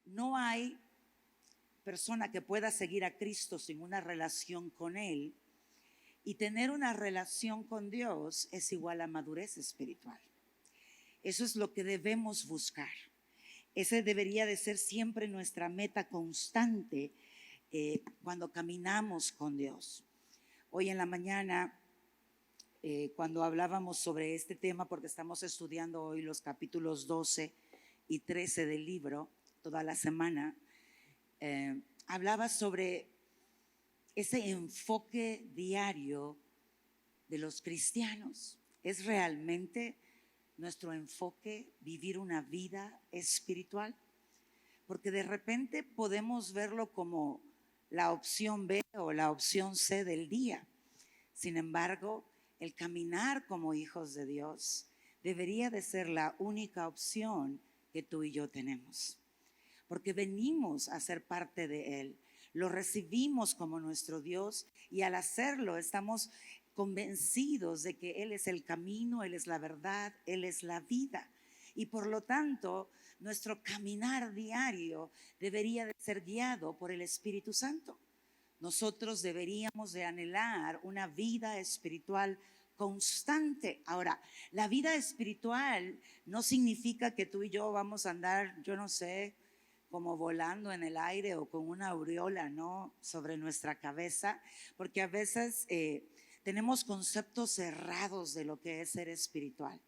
no hay persona que pueda seguir a Cristo sin una relación con Él, y tener una relación con Dios es igual a madurez espiritual. Eso es lo que debemos buscar. Ese debería de ser siempre nuestra meta constante cuando caminamos con Dios. Hoy en la mañana, cuando hablábamos sobre este tema, porque estamos estudiando hoy los capítulos 12 y 13 del libro, toda la semana, hablaba sobre ese enfoque diario de los cristianos. ¿Es realmente nuestro enfoque vivir una vida espiritual? Porque de repente podemos verlo como la opción B o la opción C del día. Sin embargo, el caminar como hijos de Dios debería de ser la única opción que tú y yo tenemos, porque venimos a ser parte de Él, lo recibimos como nuestro Dios, y al hacerlo estamos convencidos de que Él es el camino, Él es la verdad, Él es la vida. Y por lo tanto, nuestro caminar diario debería de ser guiado por el Espíritu Santo. Nosotros deberíamos de anhelar una vida espiritual constante. Ahora, la vida espiritual no significa que tú y yo vamos a andar, yo no sé, como volando en el aire o con una aureola, ¿no?, sobre nuestra cabeza, porque a veces tenemos conceptos cerrados de lo que es ser espiritual.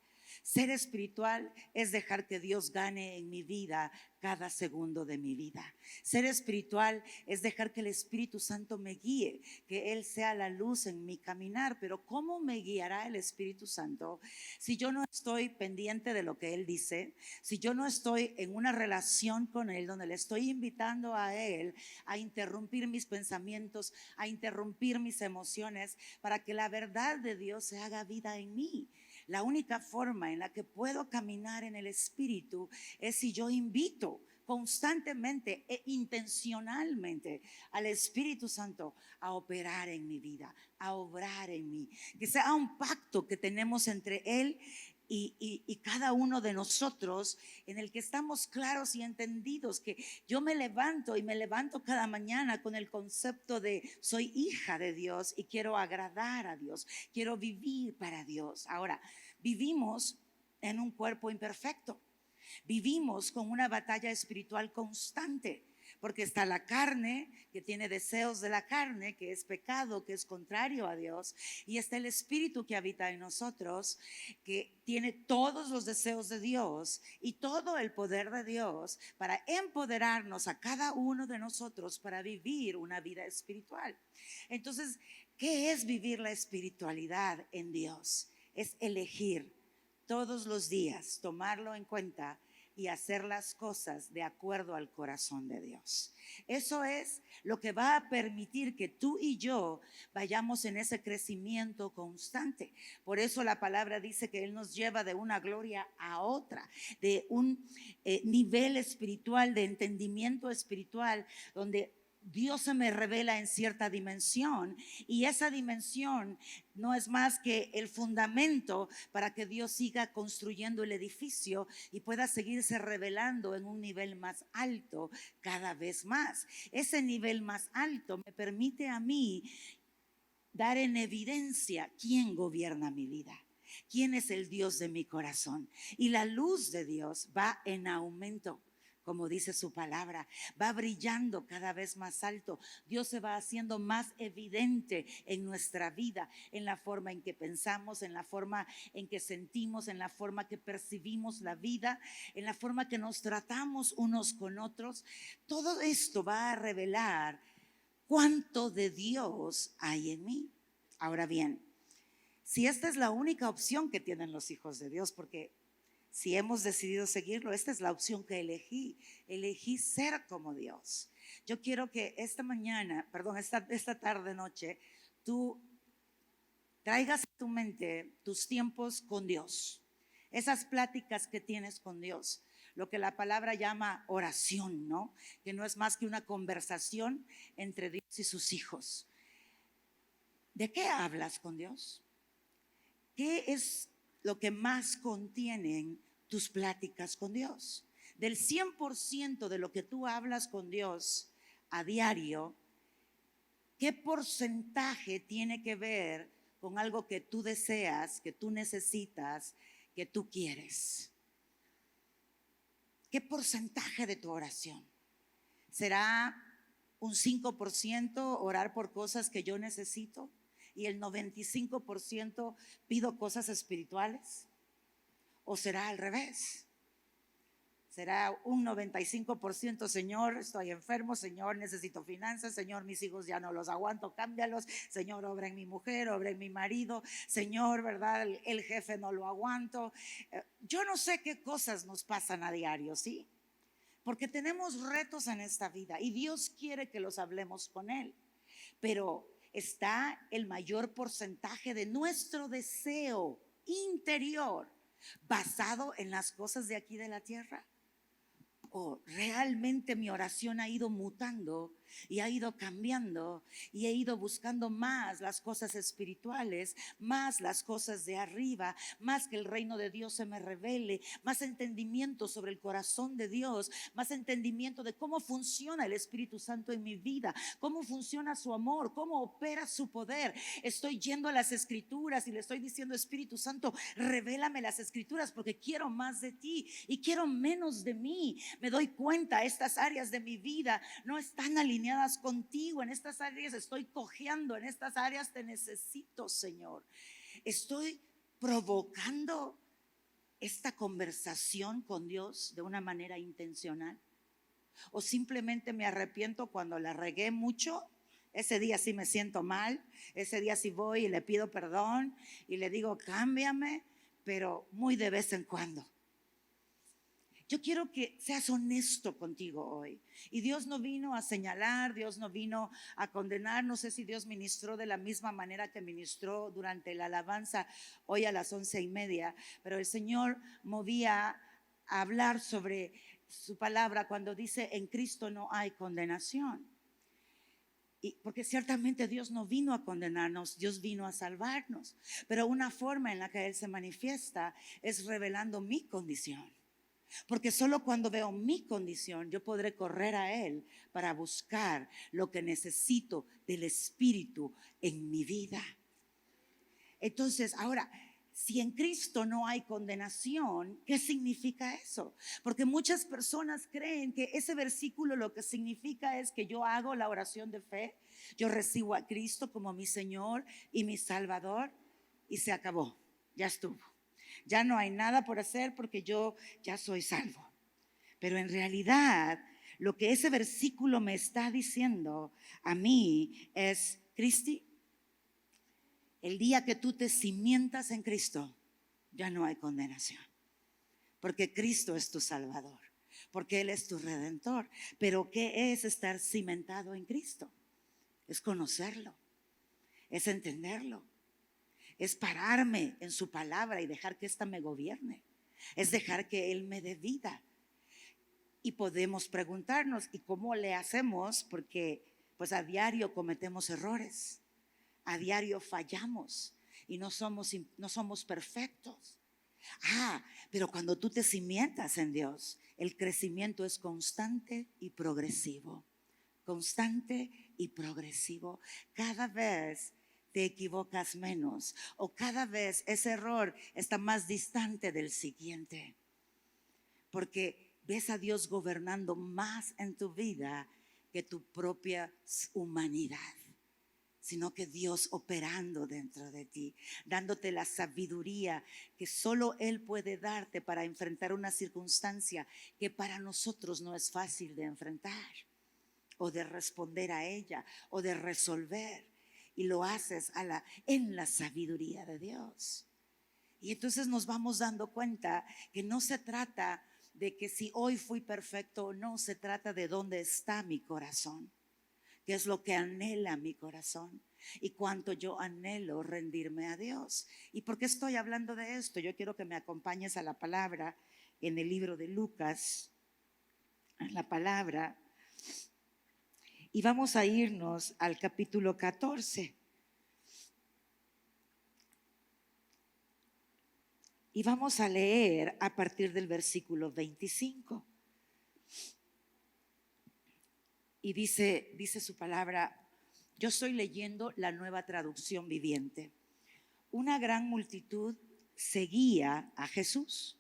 Ser espiritual es dejar que Dios gane en mi vida cada segundo de mi vida. Ser espiritual es dejar que el Espíritu Santo me guíe, que Él sea la luz en mi caminar. Pero ¿cómo me guiará el Espíritu Santo si yo no estoy pendiente de lo que Él dice? Si yo no estoy en una relación con Él, donde le estoy invitando a Él a interrumpir mis pensamientos, a interrumpir mis emociones, para que la verdad de Dios se haga vida en mí. La única forma en la que puedo caminar en el Espíritu es si yo invito constantemente e intencionalmente al Espíritu Santo a operar en mi vida, a obrar en mí. Que sea un pacto que tenemos entre Él y cada uno de nosotros, en el que estamos claros y entendidos que yo me levanto cada mañana con el concepto de soy hija de Dios y quiero agradar a Dios, quiero vivir para Dios. Ahora, vivimos en un cuerpo imperfecto, vivimos con una batalla espiritual constante, porque está la carne, que tiene deseos de la carne, que es pecado, que es contrario a Dios, y está el Espíritu que habita en nosotros, que tiene todos los deseos de Dios y todo el poder de Dios para empoderarnos a cada uno de nosotros para vivir una vida espiritual. Entonces, ¿qué es vivir la espiritualidad en Dios? Es elegir todos los días, tomarlo en cuenta y hacer las cosas de acuerdo al corazón de Dios. Eso es lo que va a permitir que tú y yo vayamos en ese crecimiento constante. Por eso la palabra dice que Él nos lleva de una gloria a otra, de un nivel espiritual, de entendimiento espiritual, donde Dios se me revela en cierta dimensión, y esa dimensión no es más que el fundamento para que Dios siga construyendo el edificio y pueda seguirse revelando en un nivel más alto cada vez más. Ese nivel más alto me permite a mí dar en evidencia quién gobierna mi vida, quién es el Dios de mi corazón, y la luz de Dios va en aumento. Como dice su palabra, va brillando cada vez más alto. Dios se va haciendo más evidente en nuestra vida, en la forma en que pensamos, en la forma en que sentimos, en la forma que percibimos la vida, en la forma que nos tratamos unos con otros. Todo esto va a revelar cuánto de Dios hay en mí. Ahora bien, si esta es la única opción que tienen los hijos de Dios, porque si hemos decidido seguirlo, esta es la opción que elegí ser como Dios. Yo quiero que esta tarde, noche, tú traigas a tu mente tus tiempos con Dios, esas pláticas que tienes con Dios, lo que la palabra llama oración, ¿no? Que no es más que una conversación entre Dios y sus hijos. ¿De qué hablas con Dios? ¿Qué es lo que más contienen tus pláticas con Dios? del 100% de lo que tú hablas con Dios a diario, ¿qué porcentaje tiene que ver con algo que tú deseas, que tú necesitas, que tú quieres? ¿Qué porcentaje de tu oración? ¿Será un 5% orar por cosas que yo necesito y el 95% pido cosas espirituales? ¿O será al revés? Será un 95%, Señor, estoy enfermo, Señor, necesito finanzas, Señor, mis hijos ya no los aguanto, cámbialos, Señor, obra en mi mujer, obra en mi marido, Señor, ¿verdad? El jefe no lo aguanto. Yo no sé qué cosas nos pasan a diario, ¿sí? Porque tenemos retos en esta vida y Dios quiere que los hablemos con Él. Pero está el mayor porcentaje de nuestro deseo interior basado en las cosas de aquí de la tierra. ¿O realmente mi oración ha ido mutando y ha ido cambiando y he ido buscando más las cosas espirituales, más las cosas de arriba, más que el reino de Dios se me revele, más entendimiento sobre el corazón de Dios, más entendimiento de cómo funciona el Espíritu Santo en mi vida, cómo funciona su amor, cómo opera su poder? Estoy yendo a las Escrituras y le estoy diciendo: Espíritu Santo, revélame las Escrituras porque quiero más de ti y quiero menos de mí. Me doy cuenta, estas áreas de mi vida no están alineadas contigo, en estas áreas estoy cojeando, en estas áreas te necesito, Señor. Estoy provocando esta conversación con Dios de una manera intencional, o simplemente me arrepiento cuando la regué mucho. Ese día sí me siento mal, ese día sí voy y le pido perdón y le digo: cámbiame, pero muy de vez en cuando. Yo quiero que seas honesto contigo hoy. Y Dios no vino a señalar, Dios no vino a condenar. No sé si Dios ministró de la misma manera que ministró durante la alabanza hoy a las 11:30, pero el Señor movía a hablar sobre su palabra cuando dice: en Cristo no hay condenación. Y porque ciertamente Dios no vino a condenarnos, Dios vino a salvarnos. Pero una forma en la que Él se manifiesta es revelando mi condición. Porque solo cuando veo mi condición yo podré correr a Él para buscar lo que necesito del Espíritu en mi vida. Entonces, ahora, si en Cristo no hay condenación, ¿qué significa eso? Porque muchas personas creen que ese versículo lo que significa es que yo hago la oración de fe, yo recibo a Cristo como mi Señor y mi Salvador y se acabó, ya estuvo. Ya no hay nada por hacer porque yo ya soy salvo. Pero en realidad lo que ese versículo me está diciendo a mí es: Cristi, el día que tú te cimientas en Cristo, ya no hay condenación. Porque Cristo es tu Salvador, porque Él es tu Redentor. Pero ¿qué es estar cimentado en Cristo? Es conocerlo, es entenderlo, es pararme en su palabra y dejar que ésta me gobierne, es dejar que Él me dé vida. Y podemos preguntarnos: ¿y cómo le hacemos? Porque pues a diario cometemos errores, a diario fallamos y no somos perfectos. Pero cuando tú te cimientas en Dios, el crecimiento es constante y progresivo. Constante y progresivo. Cada vez te equivocas menos, o cada vez ese error está más distante del siguiente, porque ves a Dios gobernando más en tu vida que tu propia humanidad, sino que Dios operando dentro de ti, dándote la sabiduría que solo Él puede darte para enfrentar una circunstancia que para nosotros no es fácil de enfrentar, o de responder a ella, o de resolver. Y lo haces en la sabiduría de Dios. Y entonces nos vamos dando cuenta que no se trata de que si hoy fui perfecto o no, se trata de dónde está mi corazón, qué es lo que anhela mi corazón y cuánto yo anhelo rendirme a Dios. ¿Y por qué estoy hablando de esto? Yo quiero que me acompañes a la palabra en el libro de Lucas, a la palabra. Y vamos a irnos al capítulo 14. Y vamos a leer a partir del versículo 25. Y dice su palabra, yo estoy leyendo la Nueva Traducción Viviente. Una gran multitud seguía a Jesús.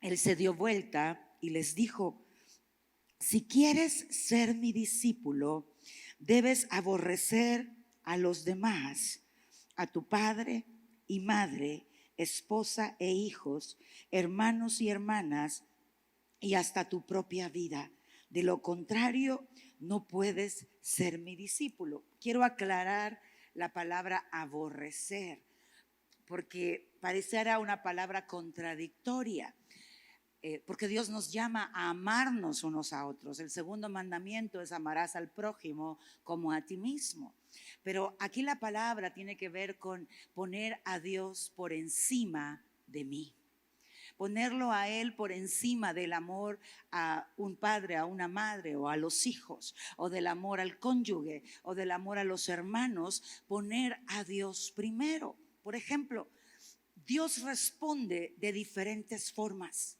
Él se dio vuelta y les dijo, si quieres ser mi discípulo, debes aborrecer a los demás, a tu padre y madre, esposa e hijos, hermanos y hermanas, y hasta tu propia vida. De lo contrario, no puedes ser mi discípulo. Quiero aclarar la palabra aborrecer, porque parecerá una palabra contradictoria. Porque Dios nos llama a amarnos unos a otros. El segundo mandamiento es amarás al prójimo como a ti mismo. Pero aquí la palabra tiene que ver con poner a Dios por encima de mí. Ponerlo a Él por encima del amor a un padre, a una madre o a los hijos, o del amor al cónyuge, o del amor a los hermanos. Poner a Dios primero. Por ejemplo, Dios responde de diferentes formas.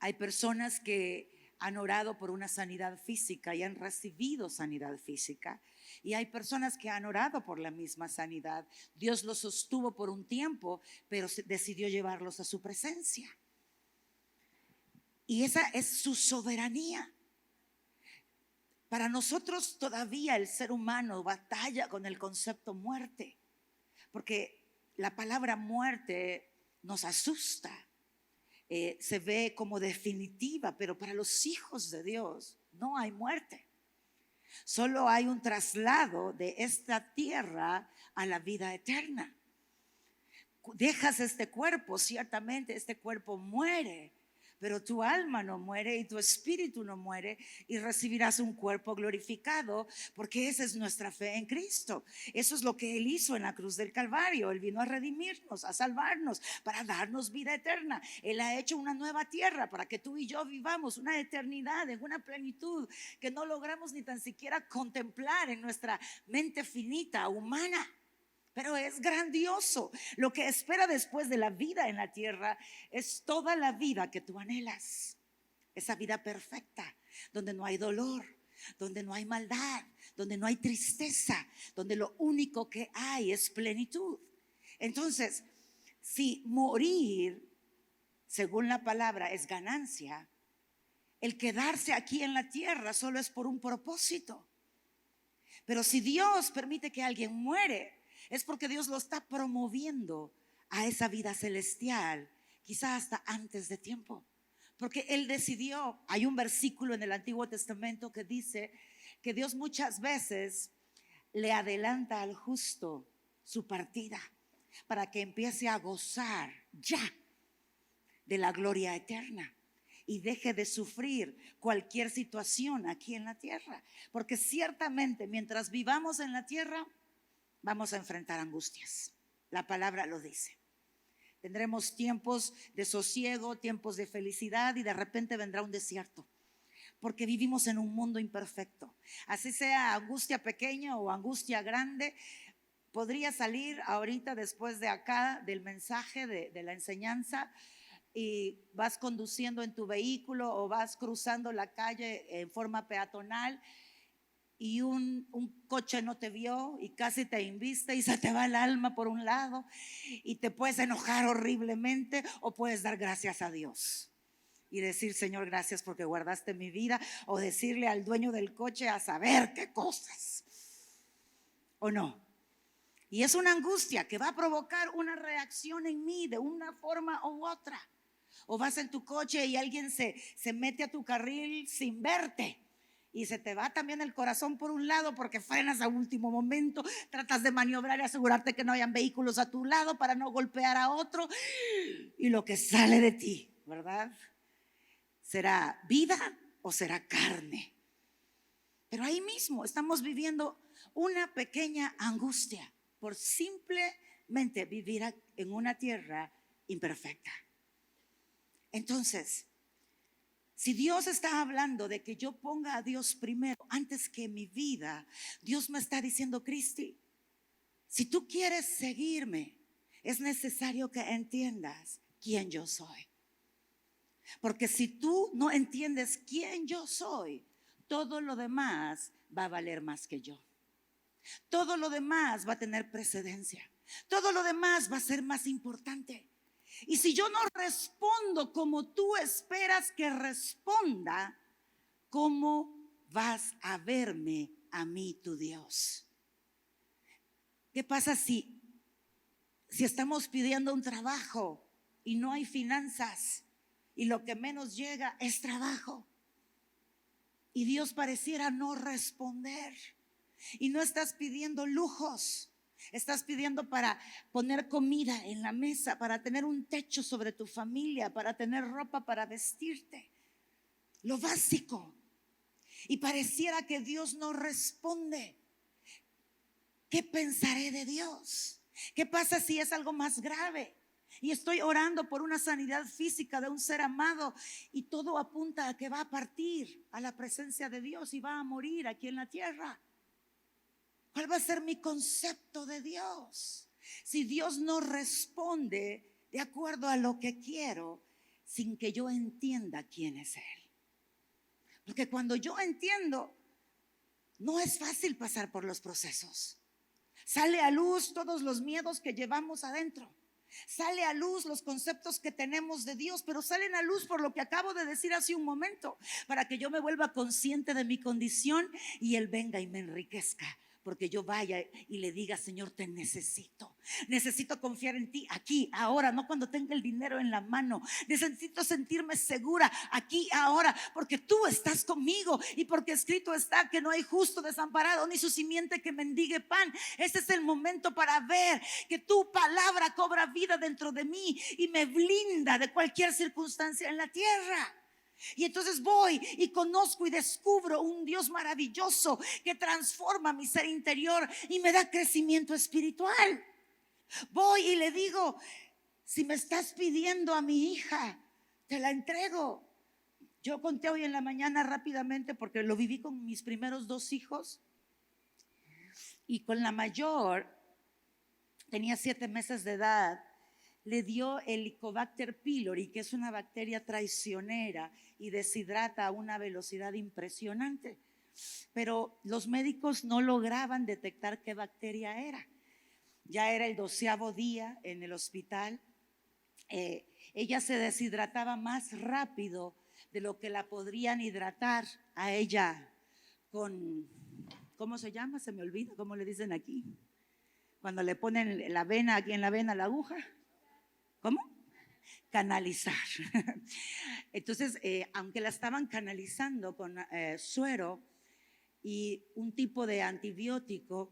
Hay personas que han orado por una sanidad física y han recibido sanidad física. Y hay personas que han orado por la misma sanidad. Dios los sostuvo por un tiempo, pero decidió llevarlos a su presencia. Y esa es su soberanía. Para nosotros todavía el ser humano batalla con el concepto muerte, porque la palabra muerte nos asusta. Se ve como definitiva, pero para los hijos de Dios no hay muerte. Solo hay un traslado de esta tierra a la vida eterna. Dejas este cuerpo, ciertamente este cuerpo muere, pero tu alma no muere y tu espíritu no muere, y recibirás un cuerpo glorificado, porque esa es nuestra fe en Cristo. Eso es lo que Él hizo en la cruz del Calvario. Él vino a redimirnos, a salvarnos, para darnos vida eterna. Él ha hecho una nueva tierra para que tú y yo vivamos una eternidad en una plenitud que no logramos ni tan siquiera contemplar en nuestra mente finita, humana. Pero es grandioso. Lo que espera después de la vida en la tierra es toda la vida que tú anhelas. Esa vida perfecta, donde no hay dolor, donde no hay maldad, donde no hay tristeza, donde lo único que hay es plenitud. Entonces, si morir, según la palabra, es ganancia, el quedarse aquí en la tierra solo es por un propósito. Pero si Dios permite que alguien muere, es porque Dios lo está promoviendo a esa vida celestial, quizá hasta antes de tiempo. Porque Él decidió, hay un versículo en el Antiguo Testamento que dice que Dios muchas veces le adelanta al justo su partida para que empiece a gozar ya de la gloria eterna y deje de sufrir cualquier situación aquí en la tierra. Porque ciertamente mientras vivamos en la tierra vamos a enfrentar angustias. La palabra lo dice. Tendremos tiempos de sosiego, tiempos de felicidad, y de repente vendrá un desierto, porque vivimos en un mundo imperfecto. Así sea angustia pequeña o angustia grande, podría salir ahorita después de acá del mensaje de la enseñanza, y vas conduciendo en tu vehículo o vas cruzando la calle en forma peatonal y un coche no te vio y casi te embiste y se te va el alma por un lado, y te puedes enojar horriblemente, o puedes dar gracias a Dios y decir: Señor, gracias porque guardaste mi vida, o decirle al dueño del coche a saber qué cosas, ¿o no? Y es una angustia que va a provocar una reacción en mí de una forma u otra. O vas en tu coche y alguien se mete a tu carril sin verte, y se te va también el corazón por un lado porque frenas a último momento, tratas de maniobrar y asegurarte que no hayan vehículos a tu lado para no golpear a otro, y lo que sale de ti, ¿verdad?, ¿será vida o será carne? Pero ahí mismo estamos viviendo una pequeña angustia por simplemente vivir en una tierra imperfecta. Entonces, si Dios está hablando de que yo ponga a Dios primero antes que mi vida, Dios me está diciendo: Cristi, si tú quieres seguirme, es necesario que entiendas quién yo soy. Porque si tú no entiendes quién yo soy, todo lo demás va a valer más que yo. Todo lo demás va a tener precedencia. Todo lo demás va a ser más importante. Y si yo no respondo como tú esperas que responda, ¿cómo vas a verme a mí, tu Dios? ¿Qué pasa si estamos pidiendo un trabajo y no hay finanzas y lo que menos llega es trabajo? Y Dios pareciera no responder. Y no estás pidiendo lujos, estás pidiendo para poner comida en la mesa, para tener un techo sobre tu familia, para tener ropa para vestirte, lo básico. Y pareciera que Dios no responde. ¿Qué pensaré de Dios? ¿Qué pasa si es algo más grave? Y estoy orando por una sanidad física de un ser amado y todo apunta a que va a partir a la presencia de Dios y va a morir aquí en la tierra. ¿Cuál va a ser mi concepto de Dios? Si Dios no responde de acuerdo a lo que quiero, sin que yo entienda quién es Él. Porque cuando yo entiendo, no es fácil pasar por los procesos. Sale a luz todos los miedos que llevamos adentro. Sale a luz los conceptos que tenemos de Dios, pero salen a luz por lo que acabo de decir hace un momento, para que yo me vuelva consciente de mi condición y Él venga y me enriquezca. Porque yo vaya y le diga: Señor, te necesito. Necesito confiar en ti aquí, ahora, no cuando tenga el dinero en la mano. Necesito sentirme segura aquí, ahora, porque tú estás conmigo y porque escrito está que no hay justo desamparado ni su simiente que mendigue pan. Este es el momento para ver que tu palabra cobra vida dentro de mí y me blinda de cualquier circunstancia en la tierra. Y entonces voy y conozco y descubro un Dios maravilloso que transforma mi ser interior y me da crecimiento espiritual. Voy y le digo: si me estás pidiendo a mi hija, te la entrego. Yo conté hoy en la mañana rápidamente porque lo viví con mis primeros 2 hijos. Y con la mayor, tenía 7 meses de edad, le dio Helicobacter pylori, que es una bacteria traicionera y deshidrata a una velocidad impresionante. Pero los médicos no lograban detectar qué bacteria era. Ya era el 12º día en el hospital. Ella se deshidrataba más rápido de lo que la podrían hidratar a ella con, ¿cómo se llama? Se me olvida, ¿cómo le dicen aquí? Cuando le ponen la vena, aquí en la vena, la aguja. ¿Cómo? Canalizar. Entonces, aunque la estaban canalizando con suero y un tipo de antibiótico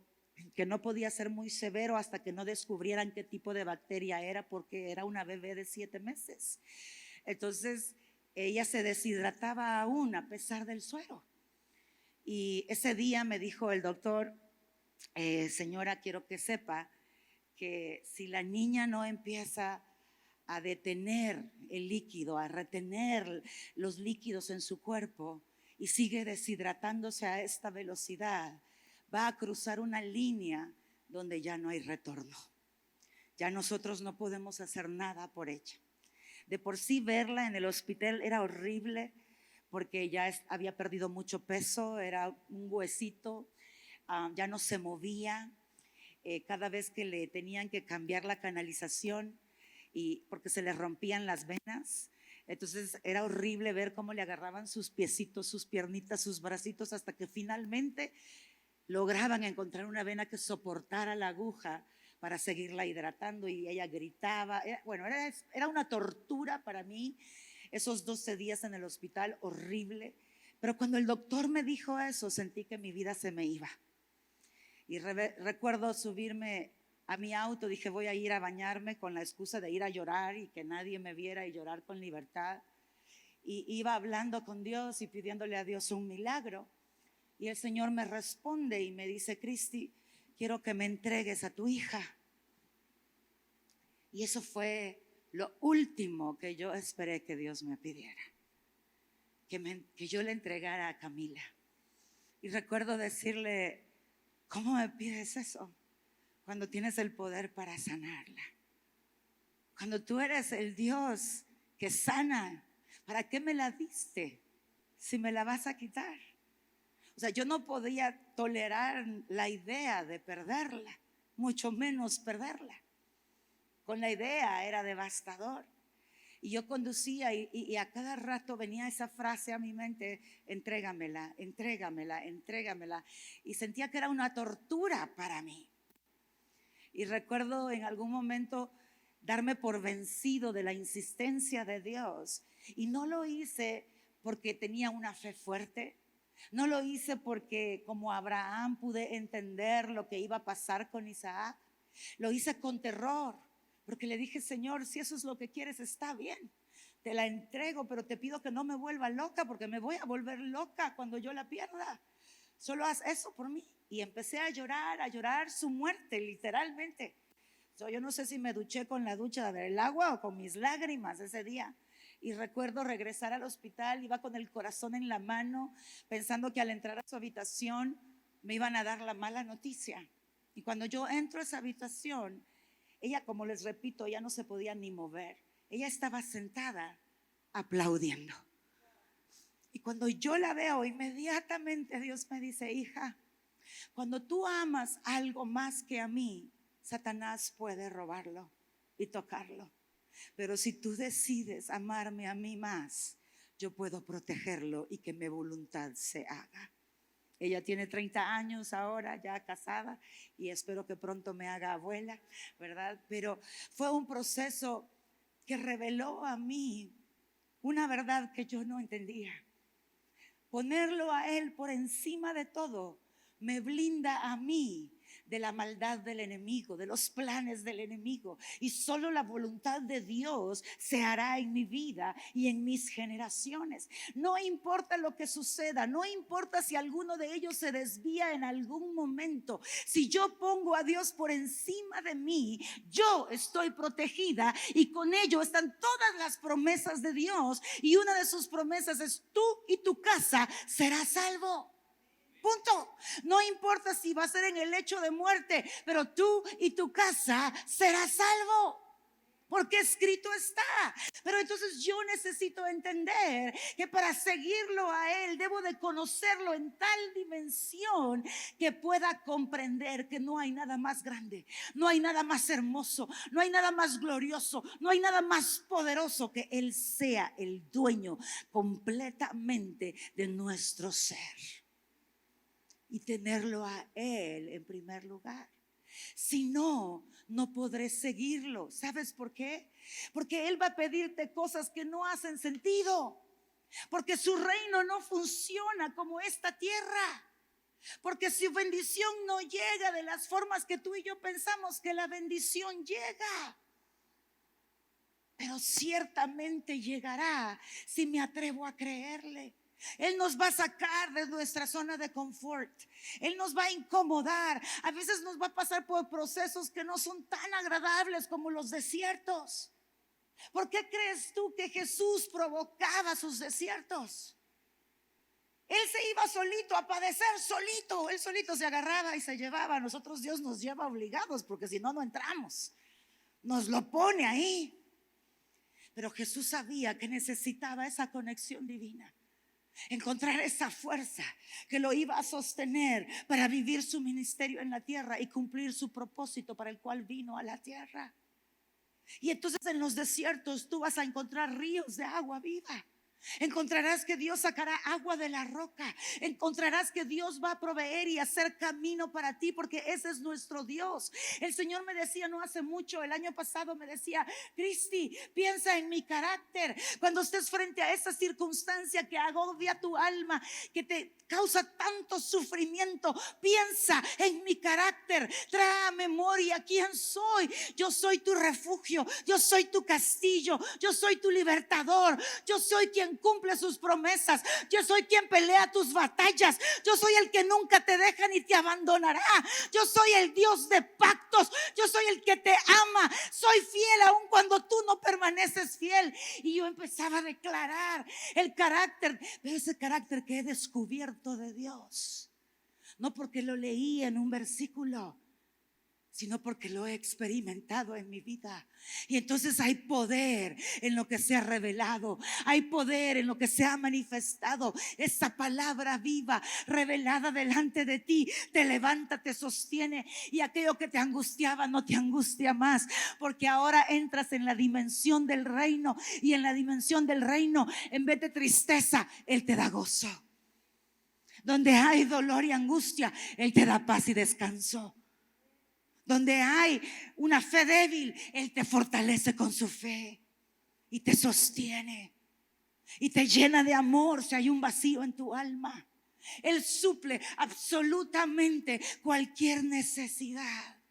que no podía ser muy severo hasta que no descubrieran qué tipo de bacteria era, porque era una bebé de 7 meses. Entonces, ella se deshidrataba aún a pesar del suero. Y ese día me dijo el doctor: señora, quiero que sepa que si la niña no empieza a detener el líquido, a retener los líquidos en su cuerpo y sigue deshidratándose a esta velocidad, va a cruzar una línea donde ya no hay retorno. Ya nosotros no podemos hacer nada por ella. De por sí verla en el hospital era horrible porque ya había perdido mucho peso, era un huesito, ya no se movía. Cada vez que le tenían que cambiar la canalización y porque se le rompían las venas, entonces era horrible ver cómo le agarraban sus piecitos, sus piernitas, sus bracitos, hasta que finalmente lograban encontrar una vena que soportara la aguja para seguirla hidratando, y ella gritaba. Era una tortura para mí esos 12 días en el hospital, horrible. Pero cuando el doctor me dijo eso, sentí que mi vida se me iba. Y recuerdo subirme a mi auto, dije: voy a ir a bañarme, con la excusa de ir a llorar y que nadie me viera y llorar con libertad. Y iba hablando con Dios y pidiéndole a Dios un milagro. Y el Señor me responde y me dice: Cristi, quiero que me entregues a tu hija. Y eso fue lo último que yo esperé que Dios me pidiera, que yo le entregara a Camila. Y recuerdo decirle: ¿cómo me pides eso? Cuando tienes el poder para sanarla. Cuando tú eres el Dios que sana. ¿para qué me la diste si me la vas a quitar? O sea, yo no podía tolerar la idea de perderla, mucho menos perderla. Con la idea era devastador. Y yo conducía y a cada rato venía esa frase a mi mente: entrégamela, entrégamela, entrégamela. Y sentía que era una tortura para mí. Y recuerdo en algún momento darme por vencido de la insistencia de Dios. Y no lo hice porque tenía una fe fuerte. No lo hice porque, como Abraham, pude entender lo que iba a pasar con Isaac. Lo hice con terror, porque le dije: Señor, si eso es lo que quieres, está bien, te la entrego, pero te pido que no me vuelva loca, porque me voy a volver loca cuando yo la pierda. Solo haz eso por mí. Y empecé a llorar su muerte, literalmente. Yo no sé si me duché con la ducha del agua o con mis lágrimas ese día. Y recuerdo regresar al hospital, iba con el corazón en la mano, pensando que al entrar a su habitación me iban a dar la mala noticia. Y cuando yo entro a esa habitación, ella, como les repito, ya no se podía ni mover. Ella estaba sentada aplaudiendo. Y cuando yo la veo, inmediatamente Dios me dice: hija, cuando tú amas algo más que a mí, Satanás puede robarlo y tocarlo. Pero si tú decides amarme a mí más, yo puedo protegerlo y que mi voluntad se haga. Ella tiene 30 años ahora, ya casada, y espero que pronto me haga abuela, ¿verdad? Pero fue un proceso que reveló a mí una verdad que yo no entendía. Ponerlo a Él por encima de todo me blinda a mí de la maldad del enemigo, de los planes del enemigo. Y solo la voluntad de Dios se hará en mi vida y en mis generaciones. No importa lo que suceda, no importa si alguno de ellos se desvía en algún momento. Si yo pongo a Dios por encima de mí, yo estoy protegida, y con ello están todas las promesas de Dios. Y una de sus promesas es: tú y tu casa serás salvo. Punto. No importa si va a ser en el lecho de muerte, pero tú y tu casa serás salvo, porque escrito está. Pero entonces yo necesito entender que para seguirlo a Él debo de conocerlo en tal dimensión que pueda comprender que no hay nada más grande, no hay nada más hermoso, no hay nada más glorioso, no hay nada más poderoso que Él sea el dueño completamente de nuestro ser. Y tenerlo a Él en primer lugar. Si no, no podré seguirlo. ¿Sabes por qué? Porque Él va a pedirte cosas que no hacen sentido. Porque su reino no funciona como esta tierra. Porque su bendición no llega de las formas que tú y yo pensamos que la bendición llega. Pero ciertamente llegará si me atrevo a creerle. Él nos va a sacar de nuestra zona de confort. Él nos va a incomodar. A veces nos va a pasar por procesos que no son tan agradables como los desiertos. ¿Por qué crees tú que Jesús provocaba sus desiertos? Él se iba solito a padecer solito. Él solito se agarraba y se llevaba. A nosotros Dios nos lleva obligados, porque si no, no entramos. Nos lo pone ahí. Pero Jesús sabía que necesitaba esa conexión divina. Encontrar esa fuerza que lo iba a sostener para vivir su ministerio en la tierra y cumplir su propósito para el cual vino a la tierra. Y entonces en los desiertos tú vas a encontrar ríos de agua viva. Encontrarás que Dios sacará agua de la roca. Encontrarás que Dios va a proveer y hacer camino para ti, porque ese es nuestro Dios. El Señor me decía no hace mucho, el año pasado me decía: Cristi, piensa en mi carácter. Cuando estés frente a esa circunstancia que agobia tu alma, que te causa tanto sufrimiento, piensa en mi carácter. Trae a memoria quién soy. Yo soy tu refugio, yo soy tu castillo, yo soy tu libertador, yo soy quien cumple sus promesas, yo soy quien pelea tus batallas, yo soy el que nunca te deja ni te abandonará, yo soy el Dios de pactos, yo soy el que te ama, soy fiel aun cuando tú no permaneces fiel. Y yo empezaba a declarar el carácter, pero ese carácter que he descubierto de Dios, no porque lo leí en un versículo, sino porque lo he experimentado en mi vida. Y entonces hay poder en lo que se ha revelado, hay poder en lo que se ha manifestado. Esa palabra viva, revelada delante de ti, te levanta, te sostiene, y aquello que te angustiaba no te angustia más, porque ahora entras en la dimensión del reino, y en la dimensión del reino, en vez de tristeza, Él te da gozo. Donde hay dolor y angustia, Él te da paz y descanso. Donde hay una fe débil, Él te fortalece con su fe y te sostiene y te llena de amor si hay un vacío en tu alma. Él suple absolutamente cualquier necesidad.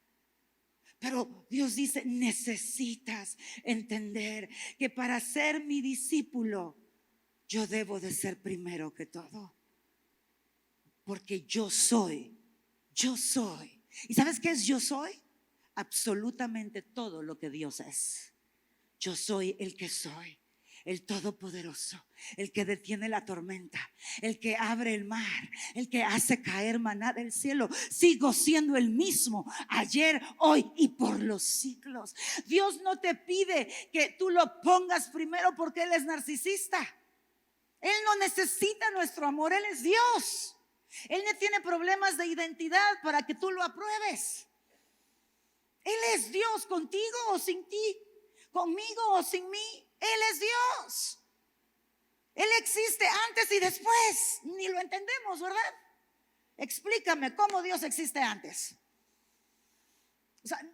Pero Dios dice, necesitas entender que para ser mi discípulo, yo debo de ser primero que todo. Porque yo soy. ¿Y sabes qué es yo soy? Absolutamente todo lo que Dios es. Yo soy el que soy, el todopoderoso, el que detiene la tormenta, el que abre el mar, el que hace caer maná del cielo. Sigo siendo el mismo ayer, hoy y por los siglos. Dios no te pide que tú lo pongas primero porque Él es narcisista. Él no necesita nuestro amor, Él es Dios. Él no tiene problemas de identidad para que tú lo apruebes. Él es Dios, contigo o sin ti, conmigo o sin mí. Él es Dios. Él existe antes y después. Ni lo entendemos, ¿verdad? Explícame cómo Dios existe antes. O sea,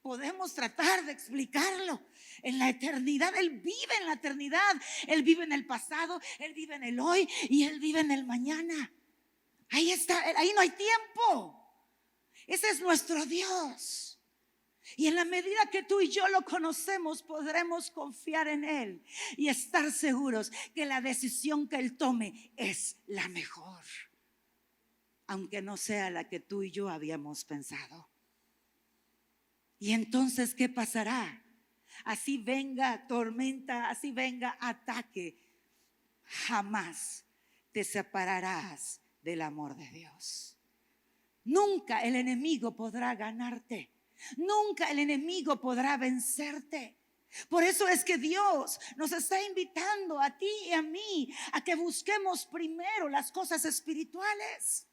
podemos tratar de explicarlo. En la eternidad, Él vive en la eternidad. Él vive en el pasado, Él vive en el hoy y Él vive en el mañana. Ahí está, ahí no hay tiempo. Ese es nuestro Dios. Y en la medida que tú y yo lo conocemos, podremos confiar en Él y estar seguros que la decisión que Él tome es la mejor, aunque no sea la que tú y yo habíamos pensado. Y entonces, ¿qué pasará? Así venga tormenta, así venga ataque, jamás te separarás del amor de Dios. Nunca el enemigo podrá ganarte. Nunca el enemigo podrá vencerte. Por eso es que Dios nos está invitando a ti y a mí a que busquemos primero las cosas espirituales.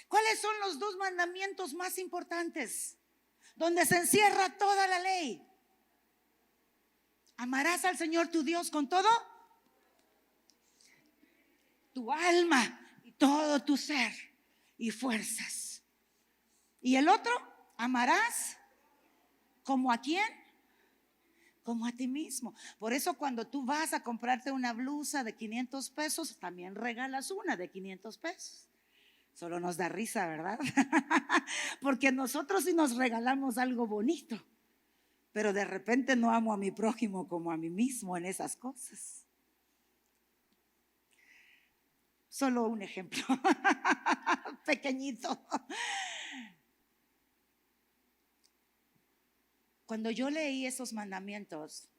¿Cuáles son los 2 mandamientos más importantes? Donde se encierra toda la ley. Amarás al Señor tu Dios con todo tu alma y todo tu ser y fuerzas. Y el otro, amarás como a quién, como a ti mismo. Por eso cuando tú vas a comprarte una blusa de 500 pesos, también regalas una de 500 pesos. Solo nos da risa, ¿verdad? Porque nosotros sí nos regalamos algo bonito, pero de repente no amo a mi prójimo como a mí mismo en esas cosas. Solo un ejemplo pequeñito. Cuando yo leí esos mandamientos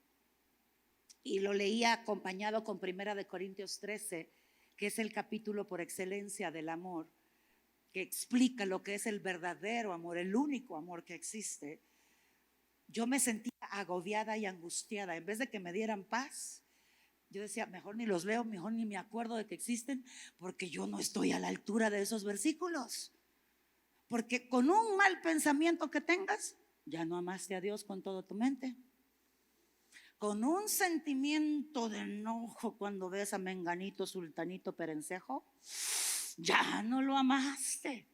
y lo leía acompañado con 1 Corintios 13, que es el capítulo por excelencia del amor, que explica lo que es el verdadero amor, el único amor que existe, yo me sentía agobiada y angustiada. En vez de que me dieran paz, yo decía, mejor ni los leo, mejor ni me acuerdo de que existen, porque yo no estoy a la altura de esos versículos. Porque con un mal pensamiento que tengas, ya no amaste a Dios con toda tu mente. Con un sentimiento de enojo cuando ves a menganito, sultanito, perencejo, ya no lo amaste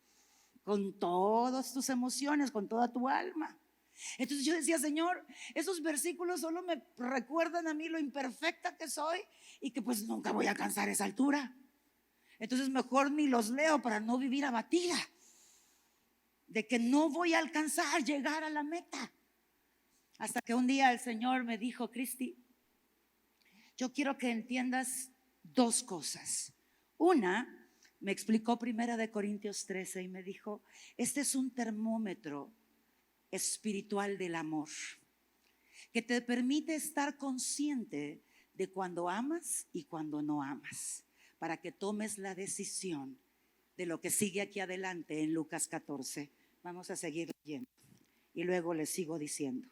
con todas tus emociones, con toda tu alma. Entonces yo decía, Señor, esos versículos solo me recuerdan a mí lo imperfecta que soy y que pues nunca voy a alcanzar esa altura. Entonces mejor ni los leo para no vivir abatida de que no voy a alcanzar llegar a la meta. Hasta que un día el Señor me dijo, Cristi, yo quiero que entiendas 2 cosas. Una, me explicó 1 Corintios 13 y me dijo, este es un termómetro espiritual del amor que te permite estar consciente de cuando amas y cuando no amas, para que tomes la decisión de lo que sigue aquí adelante en Lucas 14, Vamos a seguir leyendo y luego les sigo diciendo.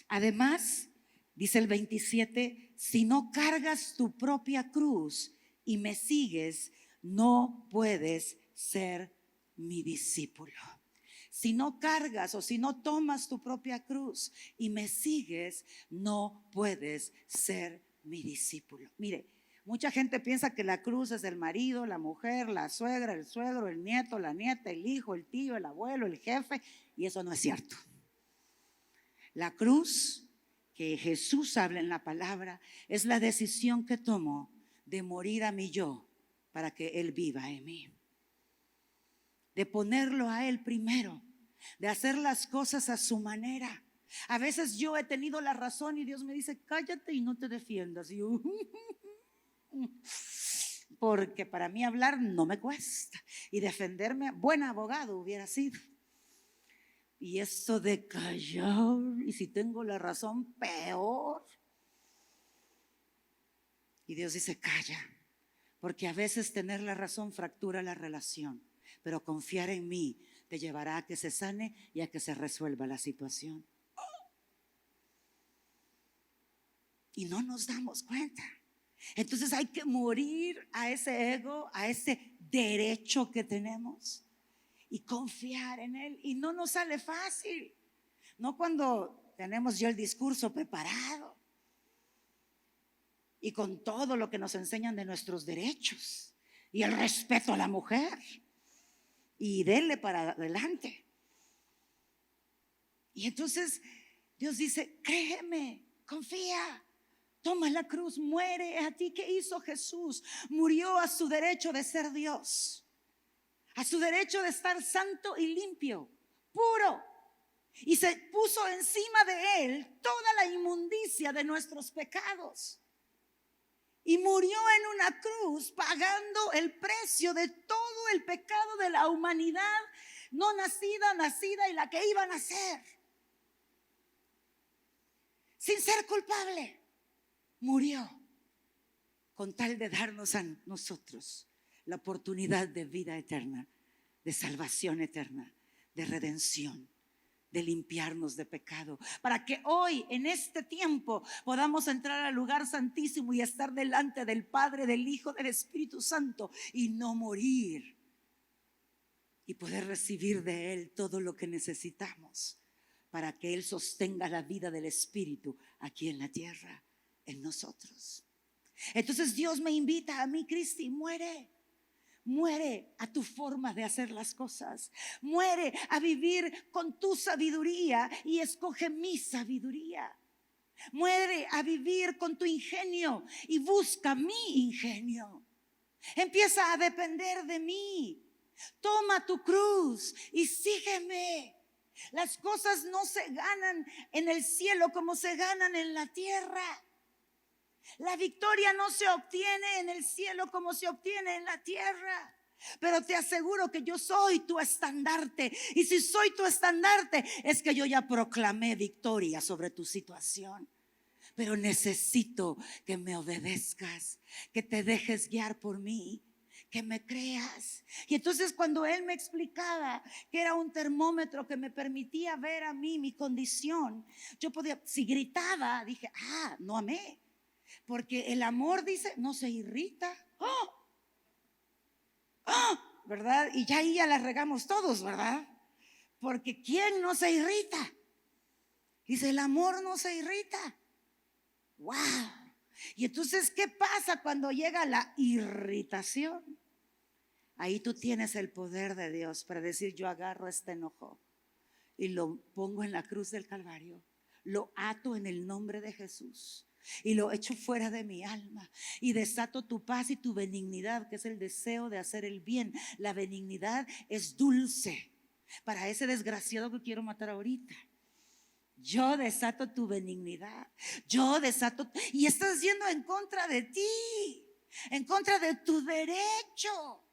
Además, dice el 27, si no cargas tu propia cruz y me sigues, no puedes ser mi discípulo. Si no cargas o si no tomas tu propia cruz y me sigues, no puedes ser mi discípulo. Mire, mucha gente piensa que la cruz es el marido, la mujer, la suegra, el suegro, el nieto, la nieta, el hijo, el tío, el abuelo, el jefe, y eso no es cierto. La cruz que Jesús habla en la palabra es la decisión que tomó de morir a mi yo para que Él viva en mí, de ponerlo a Él primero, de hacer las cosas a su manera. A veces yo he tenido la razón y Dios me dice, cállate y no te defiendas. Y yo, porque para mí hablar no me cuesta y defenderme, buen abogado hubiera sido. Y eso de callar, y si tengo la razón, peor. Y Dios dice, calla, porque a veces tener la razón fractura la relación, pero confiar en mí te llevará a que se sane y a que se resuelva la situación. Y no nos damos cuenta. Entonces hay que morir a ese ego, a ese derecho que tenemos y confiar en Él. Y no nos sale fácil, no cuando tenemos ya el discurso preparado y con todo lo que nos enseñan de nuestros derechos y el respeto a la mujer y denle para adelante. Y entonces Dios dice, créeme, confía, toma la cruz, muere a ti. ¿Qué hizo Jesús? Murió a su derecho de ser Dios, a su derecho de estar santo y limpio, puro, y se puso encima de Él toda la inmundicia de nuestros pecados y murió en una cruz pagando el precio de todo el pecado de la humanidad no nacida, nacida y la que iba a nacer, sin ser culpable. Murió con tal de darnos a nosotros la oportunidad de vida eterna, de salvación eterna, de redención, de limpiarnos de pecado, para que hoy en este tiempo podamos entrar al lugar santísimo y estar delante del Padre, del Hijo, del Espíritu Santo y no morir, y poder recibir de Él todo lo que necesitamos para que Él sostenga la vida del Espíritu aquí en la tierra, en nosotros. Entonces Dios me invita a mí, Cristi, muere a tu forma de hacer las cosas, muere a vivir con tu sabiduría y escoge mi sabiduría, muere a vivir con tu ingenio y busca mi ingenio, empieza a depender de mí, toma tu cruz y sígueme. Las cosas no se ganan en el cielo como se ganan en la tierra. La victoria no se obtiene en el cielo como se obtiene en la tierra. Pero te aseguro que yo soy tu estandarte. Y si soy tu estandarte, es que yo ya proclamé victoria sobre tu situación. Pero necesito que me obedezcas, que te dejes guiar por mí, que me creas. Y entonces cuando Él me explicaba que era un termómetro que me permitía ver a mí mi condición, yo podía, si gritaba, dije, no amé. Porque el amor, dice, no se irrita. ¿Verdad? Y ya ahí ya la regamos todos, ¿verdad? Porque ¿quién no se irrita? Dice, el amor no se irrita. ¡Wow! Y entonces, ¿qué pasa cuando llega la irritación? Ahí tú tienes el poder de Dios para decir, yo agarro este enojo y lo pongo en la cruz del Calvario, lo ato en el nombre de Jesús y lo echo fuera de mi alma y desato tu paz y tu benignidad, que es el deseo de hacer el bien. La benignidad es dulce para ese desgraciado que quiero matar ahorita. Yo desato tu benignidad, yo desato, y estás yendo en contra de ti, en contra de tu derecho.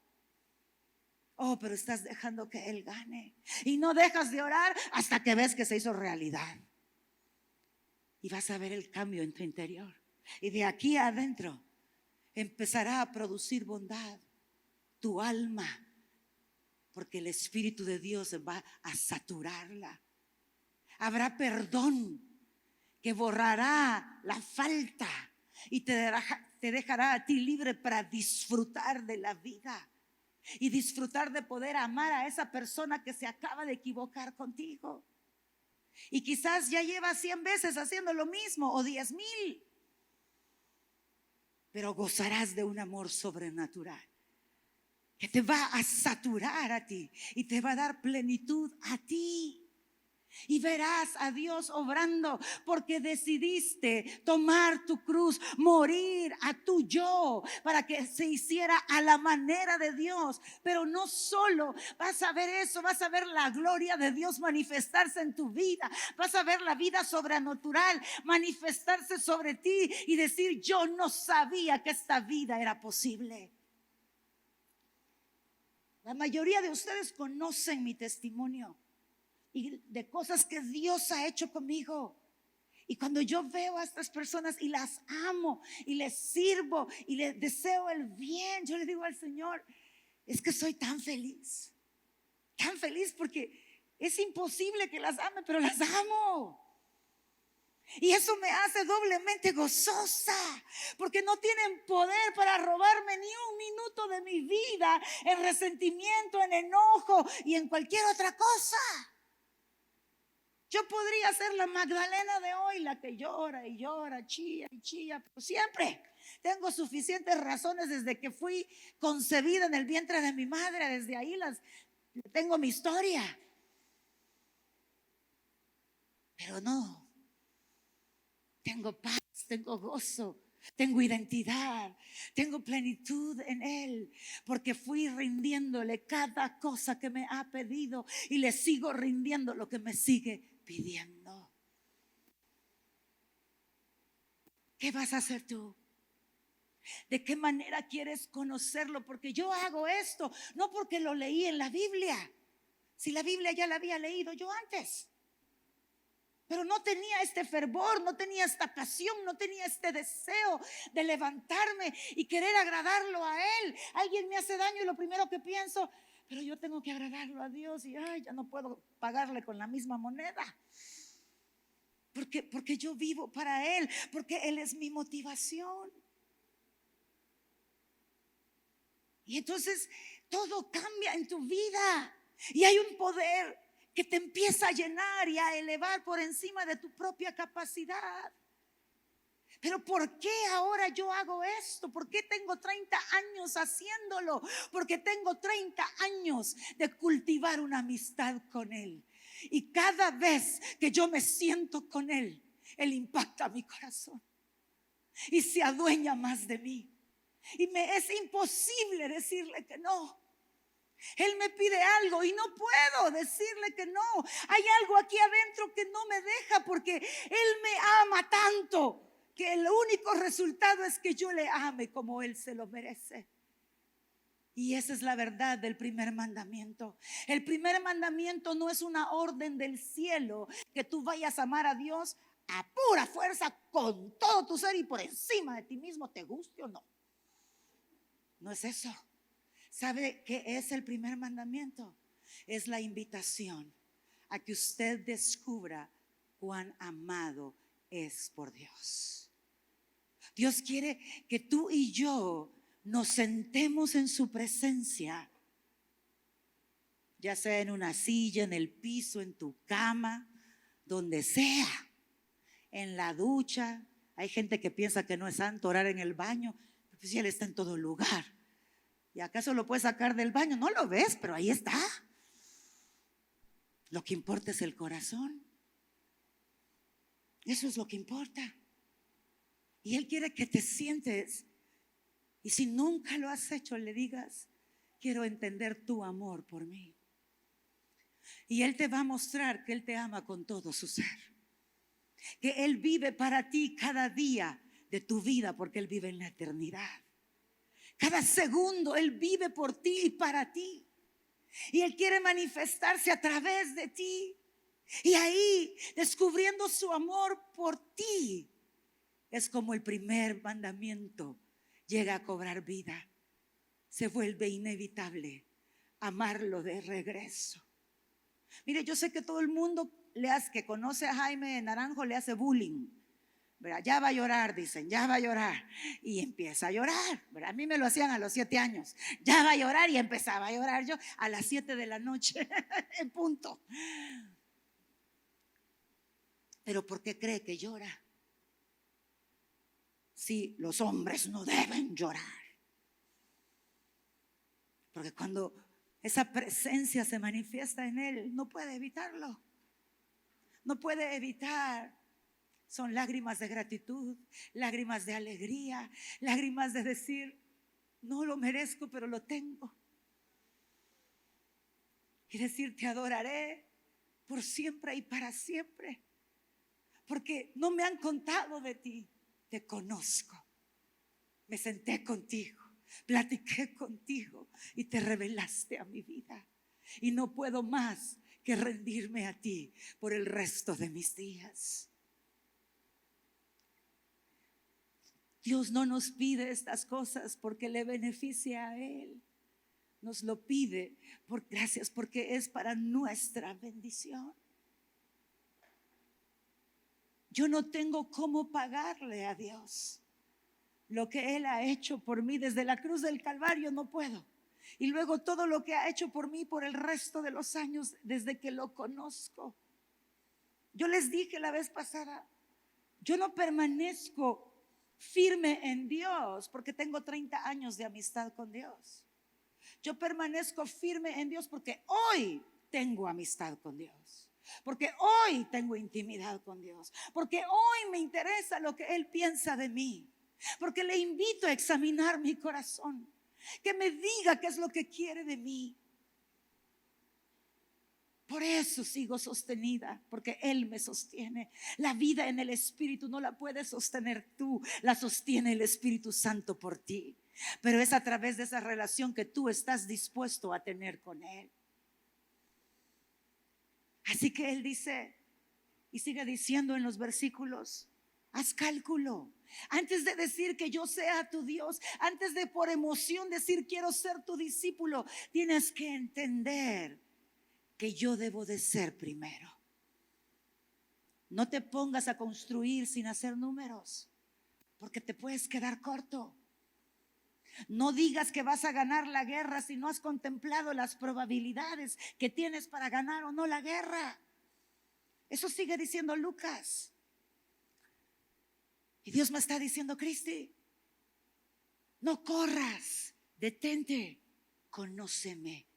Oh, pero estás dejando que Él gane y no dejas de orar hasta que ves que se hizo realidad. Y vas a ver el cambio en tu interior. Y de aquí adentro empezará a producir bondad tu alma, porque el Espíritu de Dios va a saturarla. Habrá perdón que borrará la falta y te dejará a ti libre para disfrutar de la vida y disfrutar de poder amar a esa persona que se acaba de equivocar contigo. Y quizás ya lleva 100 veces haciendo lo mismo o 10,000, pero gozarás de un amor sobrenatural que te va a saturar a ti y te va a dar plenitud a ti. Y verás a Dios obrando porque decidiste tomar tu cruz, morir a tu yo para que se hiciera a la manera de Dios. Pero no solo vas a ver eso, vas a ver la gloria de Dios manifestarse en tu vida. Vas a ver la vida sobrenatural manifestarse sobre ti y decir: yo no sabía que esta vida era posible. La mayoría de ustedes conocen mi testimonio y de cosas que Dios ha hecho conmigo. Y cuando yo veo a estas personas y las amo y les sirvo y les deseo el bien, yo le digo al Señor: es que soy tan feliz porque es imposible que las ame, pero las amo. Y eso me hace doblemente gozosa, porque no tienen poder para robarme ni un minuto de mi vida en resentimiento, en enojo y en cualquier otra cosa. Yo podría ser la Magdalena de hoy, la que llora y llora, chilla y chilla, pero siempre tengo suficientes razones desde que fui concebida en el vientre de mi madre. Desde ahí tengo mi historia. Pero no, tengo paz, tengo gozo, tengo identidad, tengo plenitud en Él, porque fui rindiéndole cada cosa que me ha pedido y le sigo rindiendo lo que me sigue pidiendo. ¿Qué vas a hacer tú? ¿De qué manera quieres conocerlo? Porque yo hago esto no porque lo leí en la Biblia. Si la Biblia ya la había leído yo antes, pero no tenía este fervor, no tenía esta pasión, no tenía este deseo de levantarme y querer agradarlo a Él. Alguien me hace daño y lo primero que pienso: pero yo tengo que agradarlo a Dios y ya no puedo pagarle con la misma moneda. Porque yo vivo para Él, porque Él es mi motivación. Y entonces todo cambia en tu vida y hay un poder que te empieza a llenar y a elevar por encima de tu propia capacidad. Pero ¿por qué ahora yo hago esto? ¿Por qué tengo 30 años haciéndolo? Porque tengo 30 años de cultivar una amistad con Él. Y cada vez que yo me siento con Él, Él impacta mi corazón y se adueña más de mí. Y me es imposible decirle que no. Él me pide algo y no puedo decirle que no. Hay algo aquí adentro que no me deja, porque Él me ama tanto que el único resultado es que yo le ame como Él se lo merece. Y esa es la verdad del primer mandamiento. El primer mandamiento no es una orden del cielo que tú vayas a amar a Dios a pura fuerza con todo tu ser y por encima de ti mismo, te guste o no. No es eso. ¿Sabe qué es el primer mandamiento? Es la invitación a que usted descubra cuán amado es por Dios. Dios quiere que tú y yo nos sentemos en su presencia, ya sea en una silla, en el piso, en tu cama, donde sea, en la ducha. Hay gente que piensa que no es santo orar en el baño, pues si Él está en todo lugar. ¿Y acaso lo puedes sacar del baño? No lo ves, pero ahí está. Lo que importa es el corazón. Eso es lo que importa. Y Él quiere que te sientes, y si nunca lo has hecho, le digas: quiero entender tu amor por mí. Y Él te va a mostrar que Él te ama con todo su ser, que Él vive para ti cada día de tu vida, porque Él vive en la eternidad. Cada segundo Él vive por ti y para ti. Y Él quiere manifestarse a través de ti. Y ahí, descubriendo su amor por ti, es como el primer mandamiento llega a cobrar vida. Se vuelve inevitable amarlo de regreso. Mire, yo sé que todo el mundo que conoce a Jaime Naranjo le hace bullying. ¿Verdad? Ya va a llorar, dicen, ya va a llorar. Y empieza a llorar. ¿Verdad? A mí me lo hacían a los 7 años. Ya va a llorar y empezaba a llorar yo a las 7 de la noche, en punto. Pero ¿por qué cree que llora? Si los hombres no deben llorar. Porque cuando esa presencia se manifiesta en él, no puede evitarlo. No puede evitar. Son lágrimas de gratitud, lágrimas de alegría, lágrimas de decir, no lo merezco, pero lo tengo. Y decir, te adoraré por siempre y para siempre. Porque no me han contado de ti, te conozco. Me senté contigo, platiqué contigo y te revelaste a mi vida. Y no puedo más que rendirme a ti por el resto de mis días. Dios no nos pide estas cosas porque le beneficia a Él. Nos lo pide por gracias, porque es para nuestra bendición. Yo no tengo cómo pagarle a Dios lo que Él ha hecho por mí desde la cruz del Calvario, no puedo. Y luego todo lo que ha hecho por mí por el resto de los años desde que lo conozco. Yo les dije la vez pasada, yo no permanezco firme en Dios porque tengo 30 años de amistad con Dios. Yo permanezco firme en Dios porque hoy tengo amistad con Dios, porque hoy tengo intimidad con Dios, porque hoy me interesa lo que Él piensa de mí, porque le invito a examinar mi corazón, que me diga qué es lo que quiere de mí. Por eso sigo sostenida, porque Él me sostiene. La vida en el Espíritu no la puedes sostener tú, la sostiene el Espíritu Santo por ti. Pero es a través de esa relación que tú estás dispuesto a tener con Él. Así que Él dice, y sigue diciendo en los versículos, haz cálculo. Antes de decir que yo sea tu Dios, antes de por emoción decir quiero ser tu discípulo, tienes que entender que yo debo de ser primero. No te pongas a construir sin hacer números, porque te puedes quedar corto. No digas que vas a ganar la guerra si no has contemplado las probabilidades que tienes para ganar o no la guerra. Eso sigue diciendo Lucas. Y Dios me está diciendo, Cristi, no corras, detente, conóceme,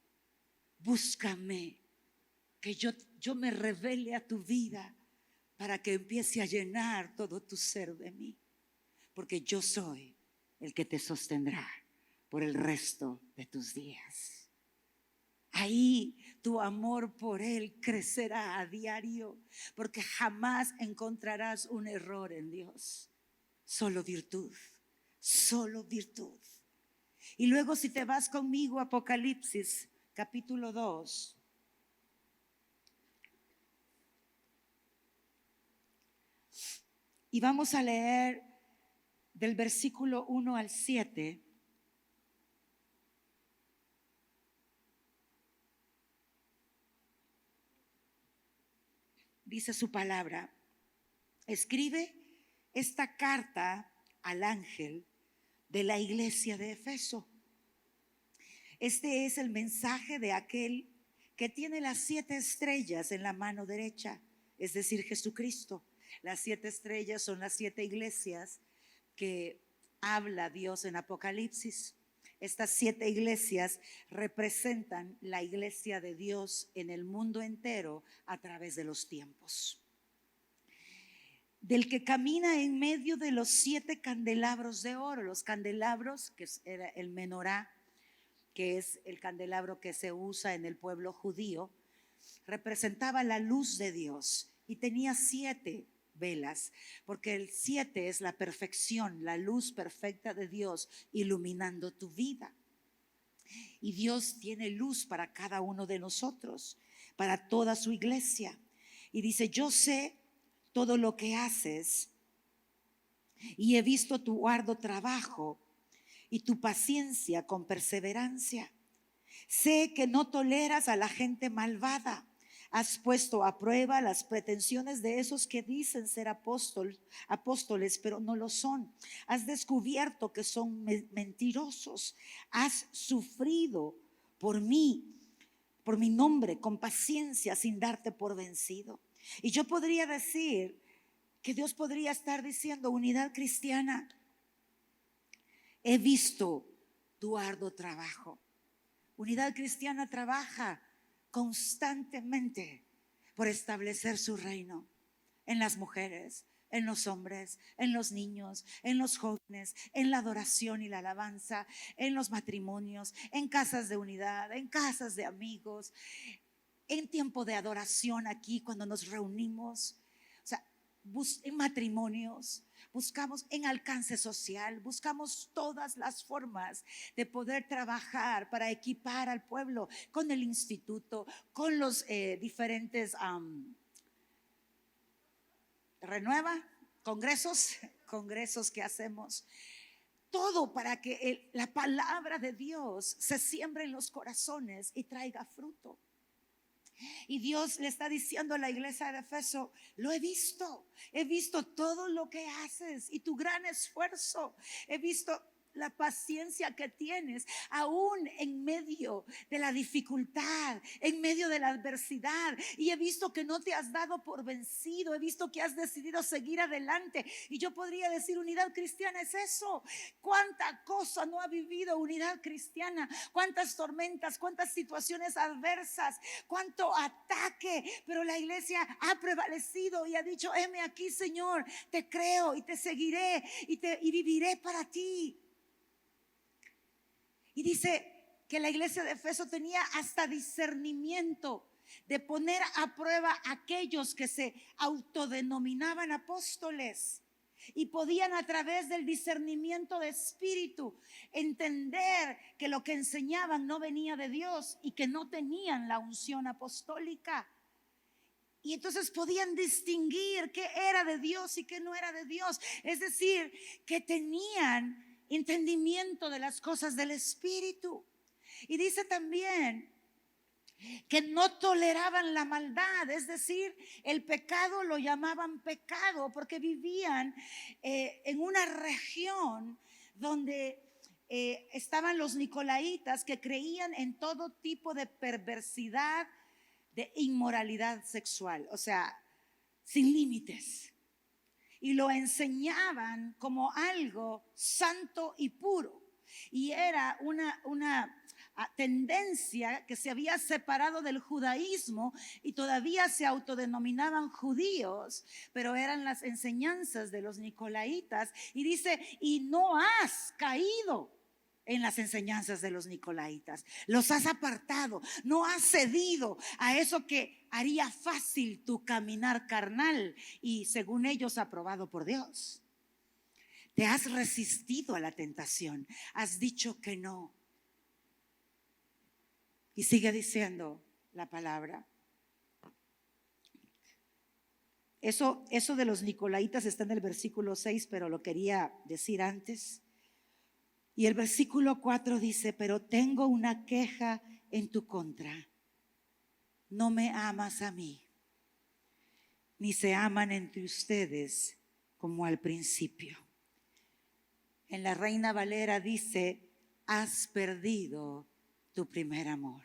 búscame. Que yo me revele a tu vida para que empiece a llenar todo tu ser de mí. Porque yo soy el que te sostendrá por el resto de tus días. Ahí tu amor por Él crecerá a diario, porque jamás encontrarás un error en Dios. Solo virtud, solo virtud. Y luego si te vas conmigo a Apocalipsis capítulo 2. Y vamos a leer del versículo 1 al 7. Dice su palabra, escribe esta carta al ángel de la iglesia de Efeso. Este es el mensaje de aquel que tiene las 7 estrellas en la mano derecha, es decir, Jesucristo. Las 7 estrellas son las 7 iglesias que habla Dios en Apocalipsis. Estas 7 iglesias representan la iglesia de Dios en el mundo entero a través de los tiempos. Del que camina en medio de los 7 candelabros de oro. Los candelabros, que era el menorá, que es el candelabro que se usa en el pueblo judío, representaba la luz de Dios y tenía 7 velas, porque el 7 es la perfección, la luz perfecta de Dios iluminando tu vida. Y Dios tiene luz para cada uno de nosotros, para toda su iglesia. Y dice, yo sé todo lo que haces y he visto tu arduo trabajo y tu paciencia con perseverancia, Sé que no toleras a la gente malvada. Has puesto a prueba las pretensiones de esos que dicen ser apóstoles, pero no lo son. Has descubierto que son mentirosos. Has sufrido por mí, por mi nombre, con paciencia, sin darte por vencido. Y yo podría decir que Dios podría estar diciendo: Unidad Cristiana, he visto tu arduo trabajo. Unidad Cristiana trabaja constantemente por establecer su reino en las mujeres, en los hombres, en los niños, en los jóvenes, en la adoración y la alabanza, en los matrimonios, en casas de unidad, en casas de amigos, en tiempo de adoración aquí cuando nos reunimos, o sea, en matrimonios, buscamos en alcance social, buscamos todas las formas de poder trabajar para equipar al pueblo con el instituto, con los diferentes congresos que hacemos. Todo para que la palabra de Dios se siembre en los corazones y traiga fruto. Y Dios le está diciendo a la iglesia de Efeso: lo he visto todo lo que haces y tu gran esfuerzo. He visto la paciencia que tienes aún en medio de la dificultad, en medio de la adversidad, y he visto que no te has dado por vencido. He visto que has decidido seguir adelante. Y yo podría decir: Unidad Cristiana es eso. Cuánta cosa no ha vivido Unidad Cristiana, cuántas tormentas, cuántas situaciones adversas, cuánto ataque, pero la iglesia ha prevalecido y ha dicho: heme aquí, Señor, te creo y te seguiré y viviré para ti. Y dice que la iglesia de Efeso tenía hasta discernimiento de poner a prueba a aquellos que se autodenominaban apóstoles, y podían, a través del discernimiento de espíritu, entender que lo que enseñaban no venía de Dios y que no tenían la unción apostólica. Y entonces podían distinguir qué era de Dios y qué no era de Dios. Es decir, que tenían entendimiento de las cosas del espíritu. Y dice también que no toleraban la maldad, es decir, el pecado lo llamaban pecado porque vivían en una región donde estaban los nicolaitas, que creían en todo tipo de perversidad, de inmoralidad sexual, o sea, sin límites. Y lo enseñaban como algo santo y puro. Y era una tendencia que se había separado del judaísmo, y todavía se autodenominaban judíos, pero eran las enseñanzas de los nicolaitas. Y dice: y no has caído en las enseñanzas de los nicolaitas, los has apartado, no has cedido a eso que haría fácil tu caminar carnal y, según ellos, aprobado por Dios. Te has resistido a la tentación, has dicho que no. Y sigue diciendo la palabra. Eso de los nicolaitas está en el versículo 6, pero lo quería decir antes. Y el versículo 4 dice: pero tengo una queja en tu contra. No me amas a mí, ni se aman entre ustedes como al principio. En la Reina Valera dice: has perdido tu primer amor.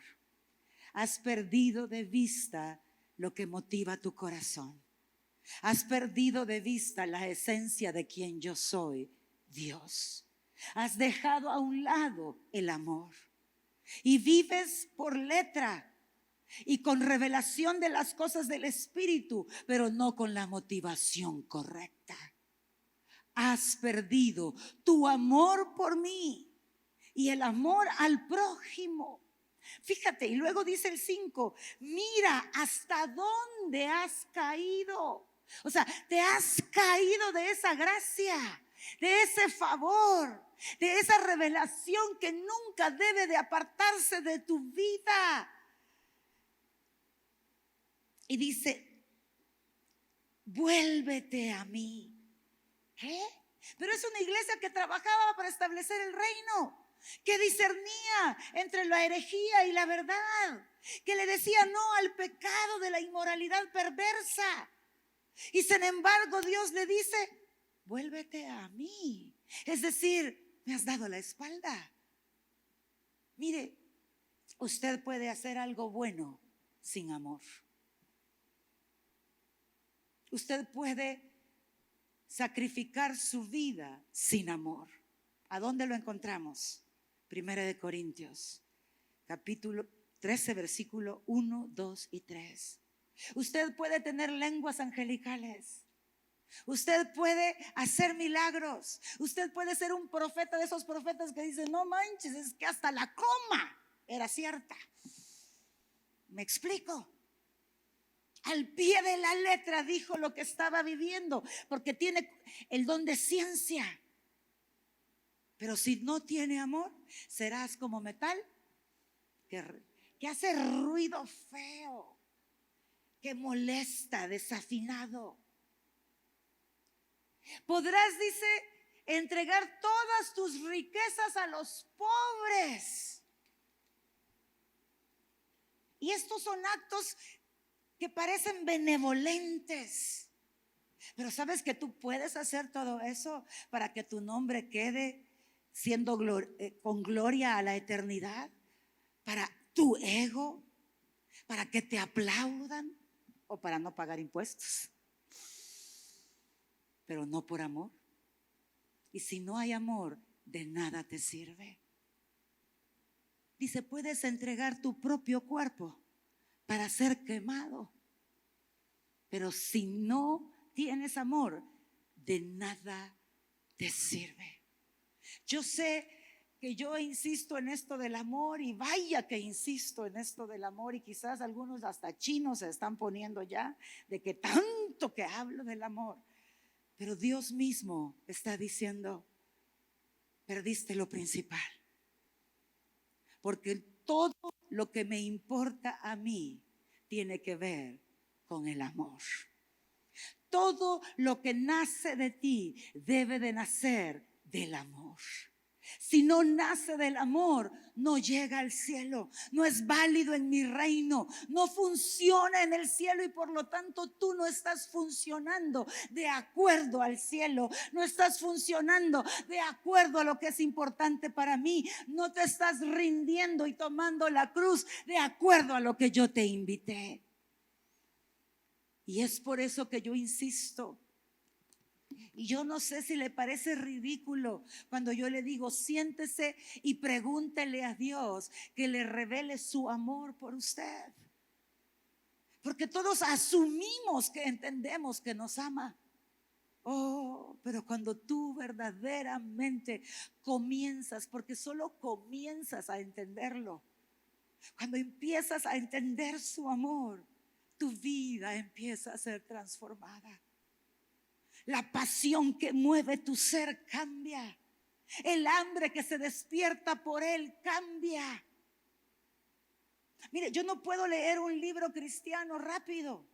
Has perdido de vista lo que motiva tu corazón. Has perdido de vista la esencia de quien yo soy, Dios. Has dejado a un lado el amor y vives por letra y con revelación de las cosas del espíritu, pero no con la motivación correcta. Has perdido tu amor por mí y el amor al prójimo. Fíjate, y luego dice el 5: mira hasta dónde has caído. O sea, te has caído de esa gracia, de ese favor, de esa revelación que nunca debe de apartarse de tu vida. Y dice: vuélvete a mí. ¿Qué? Pero es una iglesia que trabajaba para establecer el reino. que discernía entre la herejía y la verdad, que le decía no al pecado de la inmoralidad perversa. Y sin embargo Dios le dice, vuélvete a mí. Es decir, me has dado la espalda. Mire, usted puede hacer algo bueno sin amor. Usted puede sacrificar su vida sin amor. ¿A dónde lo encontramos? Primera de Corintios, capítulo 13, versículo 1, 2 y 3. Usted puede tener lenguas angelicales. Usted puede hacer milagros. Usted puede ser un profeta de esos profetas que dicen, no manches, es que hasta la coma era cierta. ¿Me explico? Al pie de la letra dijo lo que estaba viviendo, porque tiene el don de ciencia. Pero si no tiene amor, serás como metal que hace ruido feo, que molesta, desafinado. Podrás, dice, entregar todas tus riquezas a los pobres. Y estos son actos que parecen benevolentes. Pero sabes que tú puedes hacer todo eso para que tu nombre quede siendo con gloria a la eternidad, para tu ego, para que te aplaudan o para no pagar impuestos, pero no por amor. Y si no hay amor, de nada te sirve. Dice, puedes entregar tu propio cuerpo para ser quemado, pero si no tienes amor, de nada te sirve. Yo sé que yo insisto en esto del amor, y vaya que insisto en esto del amor, y quizás algunos hasta chinos se están poniendo ya de que tanto que hablo del amor. Pero Dios mismo está diciendo, perdiste lo principal. Porque todo lo que me importa a mí tiene que ver con el amor. Todo lo que nace de ti debe de nacer del amor. Si no nace del amor, no llega al cielo, no es válido en mi reino, no funciona en el cielo, y por lo tanto tú no estás funcionando de acuerdo al cielo, no estás funcionando de acuerdo a lo que es importante para mí, no te estás rindiendo y tomando la cruz de acuerdo a lo que yo te invité. Y es por eso que yo insisto. Y yo no sé si le parece ridículo cuando yo le digo, siéntese y pregúntele a Dios que le revele su amor por usted. Porque todos asumimos que entendemos que nos ama. Oh, pero cuando tú verdaderamente comienzas, porque solo comienzas a entenderlo, cuando empiezas a entender su amor, tu vida empieza a ser transformada. La pasión que mueve tu ser cambia. El hambre que se despierta por él cambia. Mire, yo no puedo leer un libro cristiano rápido,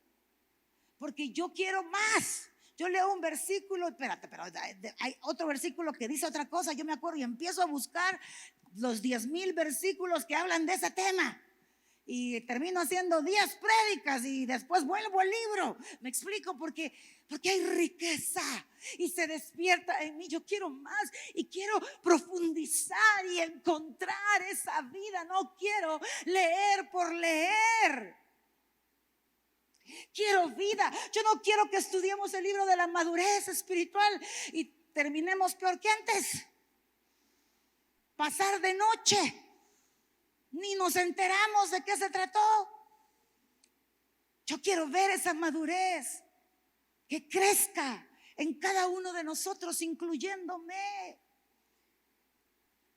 porque yo quiero más. Yo leo un versículo, espérate, pero hay otro versículo que dice otra cosa, yo me acuerdo, y empiezo a buscar los 10,000 versículos que hablan de ese tema. Y termino haciendo 10 prédicas y después vuelvo al libro. Me explico, porque hay riqueza y se despierta en mí. Yo quiero más y quiero profundizar y encontrar esa vida. No quiero leer por leer. Quiero vida. Yo no quiero que estudiemos el libro de la madurez espiritual y terminemos peor que antes. Pasar de noche. Ni nos enteramos de qué se trató. Yo quiero ver esa madurez que crezca en cada uno de nosotros, incluyéndome.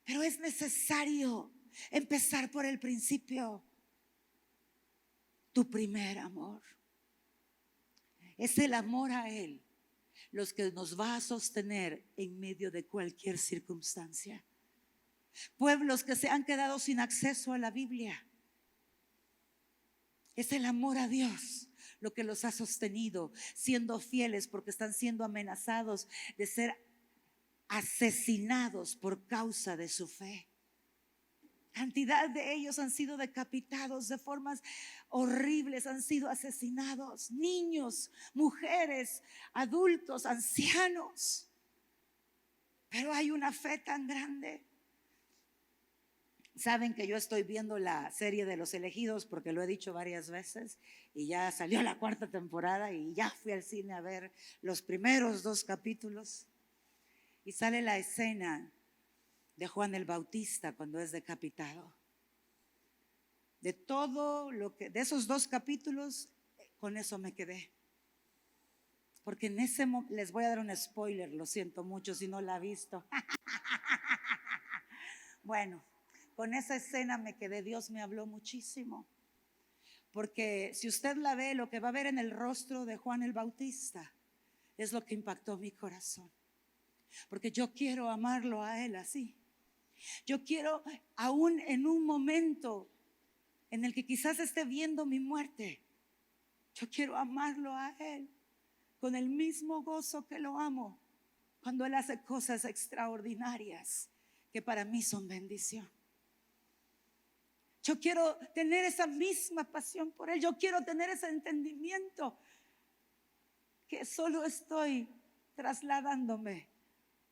Pero es necesario empezar por el principio. Tu primer amor. Es el amor a Él los que nos va a sostener en medio de cualquier circunstancia. Pueblos que se han quedado sin acceso a la Biblia. Es el amor a Dios lo que los ha sostenido, siendo fieles, porque están siendo amenazados de ser asesinados por causa de su fe. Cantidad de ellos han sido decapitados de formas horribles, han sido asesinados. Niños, mujeres, adultos, ancianos. Pero hay una fe tan grande. Saben que yo estoy viendo la serie de Los Elegidos porque lo he dicho varias veces y ya salió la 4ª temporada y ya fui al cine a ver los primeros 2 capítulos y sale la escena de Juan el Bautista cuando es decapitado. De todo lo que, de esos 2 capítulos, con eso me quedé. Porque en ese momento, les voy a dar un spoiler, lo siento mucho si no la ha visto. Bueno, con esa escena me quedé, Dios me habló muchísimo. Porque si usted la ve, lo que va a ver en el rostro de Juan el Bautista es lo que impactó mi corazón. Porque yo quiero amarlo a él así. Yo quiero, aún en un momento en el que quizás esté viendo mi muerte, yo quiero amarlo a él con el mismo gozo que lo amo cuando él hace cosas extraordinarias que para mí son bendición. Yo quiero tener esa misma pasión por él. Yo quiero tener ese entendimiento que solo estoy trasladándome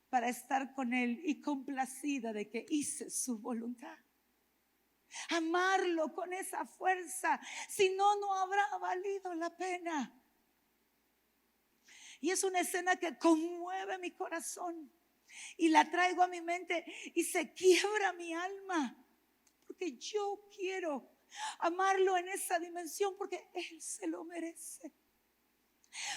para estar con él y complacida de que hice su voluntad. Amarlo con esa fuerza, si no, no habrá valido la pena. Y es una escena que conmueve mi corazón y la traigo a mi mente y se quiebra mi alma. Porque yo quiero amarlo en esa dimensión porque él se lo merece.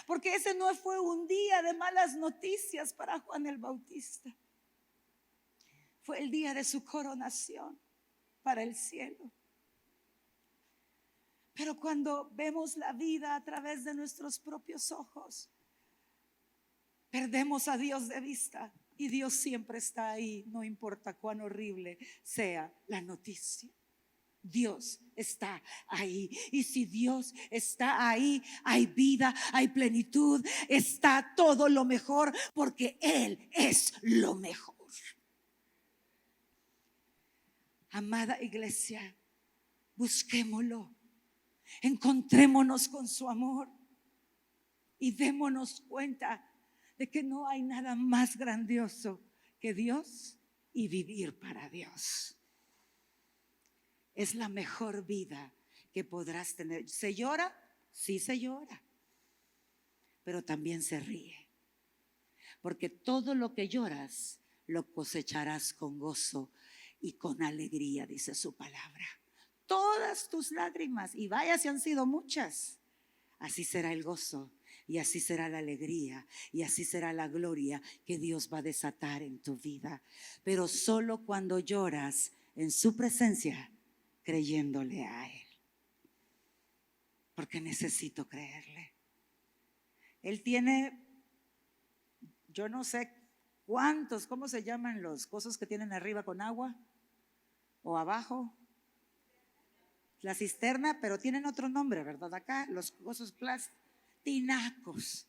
Porque ese no fue un día de malas noticias para Juan el Bautista. Fue el día de su coronación para el cielo. Pero cuando vemos la vida a través de nuestros propios ojos, perdemos a Dios de vista. Y Dios siempre está ahí, no importa cuán horrible sea la noticia. Dios está ahí. Y si Dios está ahí, hay vida, hay plenitud, está todo lo mejor, porque Él es lo mejor. Amada iglesia, busquémoslo, encontrémonos con su amor y démonos cuenta de que no hay nada más grandioso que Dios y vivir para Dios. Es la mejor vida que podrás tener. ¿Se llora? Sí, se llora, pero también se ríe, porque todo lo que lloras lo cosecharás con gozo y con alegría, dice su palabra. Todas tus lágrimas, y vaya si han sido muchas, así será el gozo y así será la alegría y así será la gloria que Dios va a desatar en tu vida. Pero solo cuando lloras en su presencia, creyéndole a Él, porque necesito creerle. Él tiene, yo no sé cuántos, ¿cómo se llaman los cosas que tienen arriba con agua o abajo? La cisterna, pero tienen otro nombre, ¿verdad? Acá los cosas tinacos.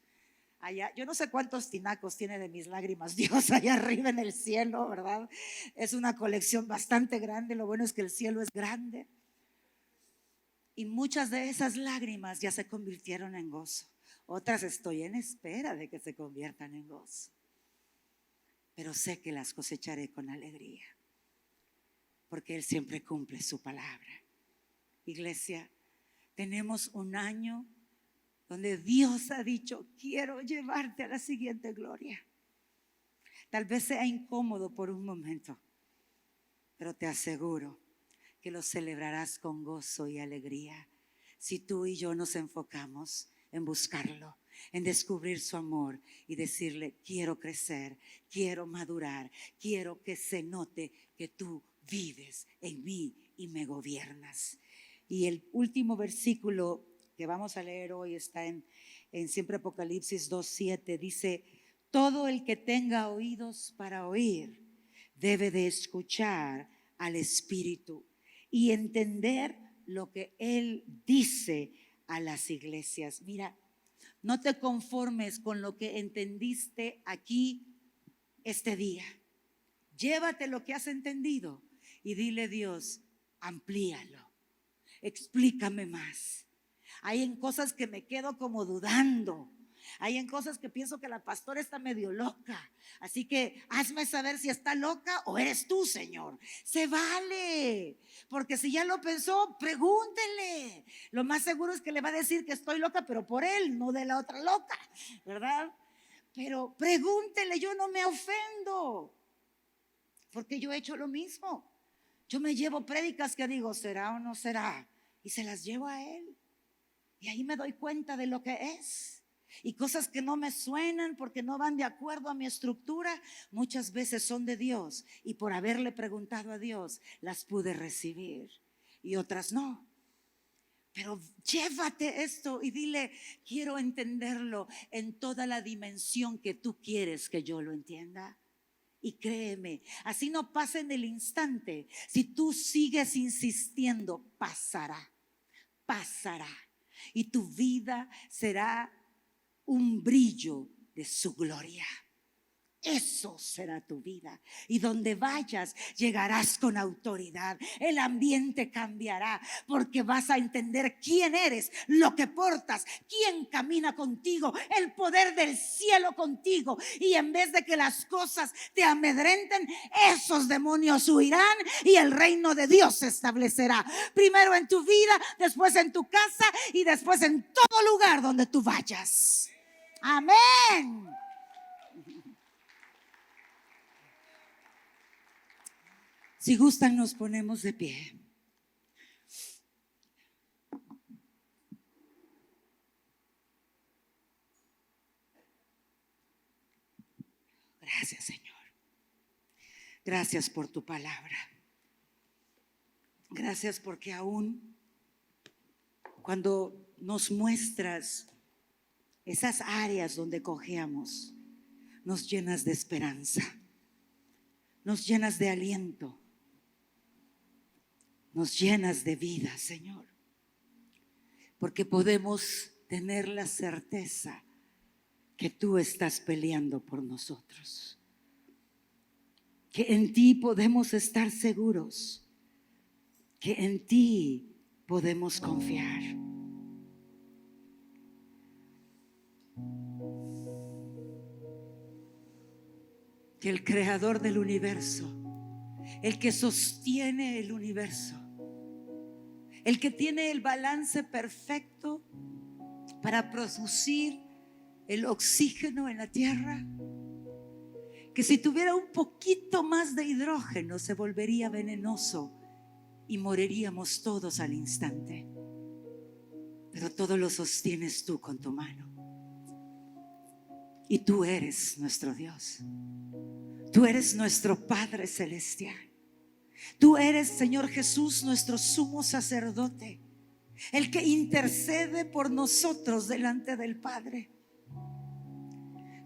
Allá, yo no sé cuántos tinacos tiene de mis lágrimas Dios allá arriba en el cielo, ¿verdad? Es una colección bastante grande. Lo bueno es que el cielo es grande. Y muchas de esas lágrimas ya se convirtieron en gozo. Otras estoy en espera de que se conviertan en gozo. Pero sé que las cosecharé con alegría, porque Él siempre cumple su palabra. Iglesia, tenemos un año donde Dios ha dicho: quiero llevarte a la siguiente gloria. Tal vez sea incómodo por un momento, pero te aseguro que lo celebrarás con gozo y alegría si tú y yo nos enfocamos en buscarlo, en descubrir su amor y decirle: quiero crecer, quiero madurar, quiero que se note que tú vives en mí y me gobiernas. Y el último versículo que vamos a leer hoy está en siempre Apocalipsis 2:7. Dice: todo el que tenga oídos para oír debe de escuchar al Espíritu y entender lo que Él dice a las iglesias. Mira, no te conformes con lo que entendiste aquí este día. Llévate lo que has entendido y dile: Dios, amplíalo, explícame más. Hay en cosas que me quedo como dudando. Hay en cosas que pienso que la pastora está medio loca. Así que hazme saber si está loca o eres tú, Señor. Se vale. Porque si ya lo pensó, pregúntele. Lo más seguro es que le va a decir que estoy loca, pero por él, no de la otra loca, ¿verdad? Pero pregúntele, yo no me ofendo. Porque yo he hecho lo mismo. Yo me llevo prédicas que digo, ¿será o no será? Y se las llevo a él. Y ahí me doy cuenta de lo que es. Y cosas que no me suenan porque no van de acuerdo a mi estructura, muchas veces son de Dios. Y por haberle preguntado a Dios, las pude recibir. Y otras no. Pero llévate esto y dile: quiero entenderlo en toda la dimensión que tú quieres que yo lo entienda. Y créeme, así no pasa en el instante. Si tú sigues insistiendo, pasará, pasará. Y tu vida será un brillo de su gloria. Eso será tu vida. Y donde vayas, llegarás con autoridad. El ambiente cambiará porque vas a entender quién eres, lo que portas, quién camina contigo, el poder del cielo contigo. Y en vez de que las cosas te amedrenten, esos demonios huirán y el reino de Dios se establecerá. Primero en tu vida, después en tu casa y después en todo lugar donde tú vayas. Amén. Si gustan, nos ponemos de pie. Gracias, Señor. Gracias por tu palabra. Gracias porque aún cuando nos muestras esas áreas donde cojeamos, nos llenas de esperanza, nos llenas de aliento, nos llenas de vida, Señor, porque podemos tener la certeza que tú estás peleando por nosotros, que en ti podemos estar seguros, que en ti podemos confiar. Que el creador del universo, el que sostiene el universo, el que tiene el balance perfecto para producir el oxígeno en la tierra, que si tuviera un poquito más de hidrógeno se volvería venenoso y moriríamos todos al instante. Pero todo lo sostienes tú con tu mano. Y tú eres nuestro Dios. Tú eres nuestro Padre Celestial. Tú eres, Señor Jesús, nuestro sumo sacerdote, el que intercede por nosotros delante del Padre.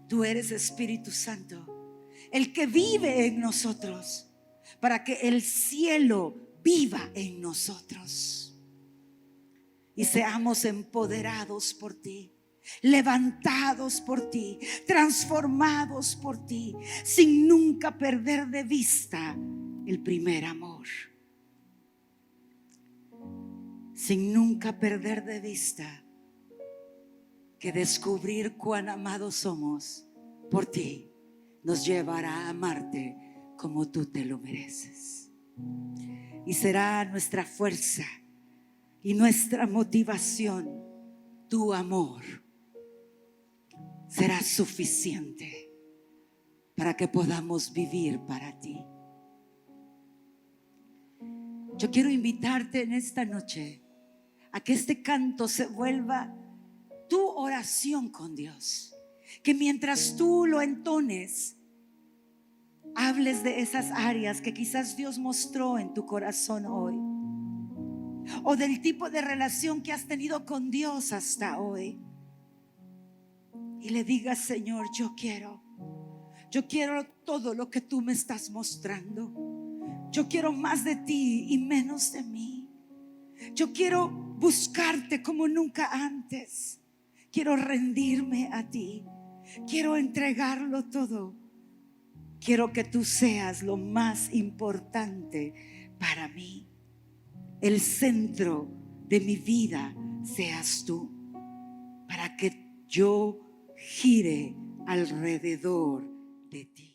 Tú eres, Espíritu Santo, el que vive en nosotros para que el cielo viva en nosotros y seamos empoderados por ti, levantados por ti, transformados por ti, sin nunca perder de vista el primer amor, sin nunca perder de vista que descubrir cuán amados somos por ti nos llevará a amarte como tú te lo mereces. Y será nuestra fuerza y nuestra motivación, tu amor será suficiente para que podamos vivir para ti. Yo quiero invitarte en esta noche a que este canto se vuelva tu oración con Dios, que mientras tú lo entones, hables de esas áreas que quizás Dios mostró en tu corazón hoy, o del tipo de relación que has tenido con Dios hasta hoy, y le digas: Señor, yo quiero todo lo que tú me estás mostrando. Yo quiero más de ti y menos de mí. Yo quiero buscarte como nunca antes. Quiero rendirme a ti. Quiero entregarlo todo. Quiero que tú seas lo más importante para mí. El centro de mi vida seas tú, para que yo gire alrededor de ti.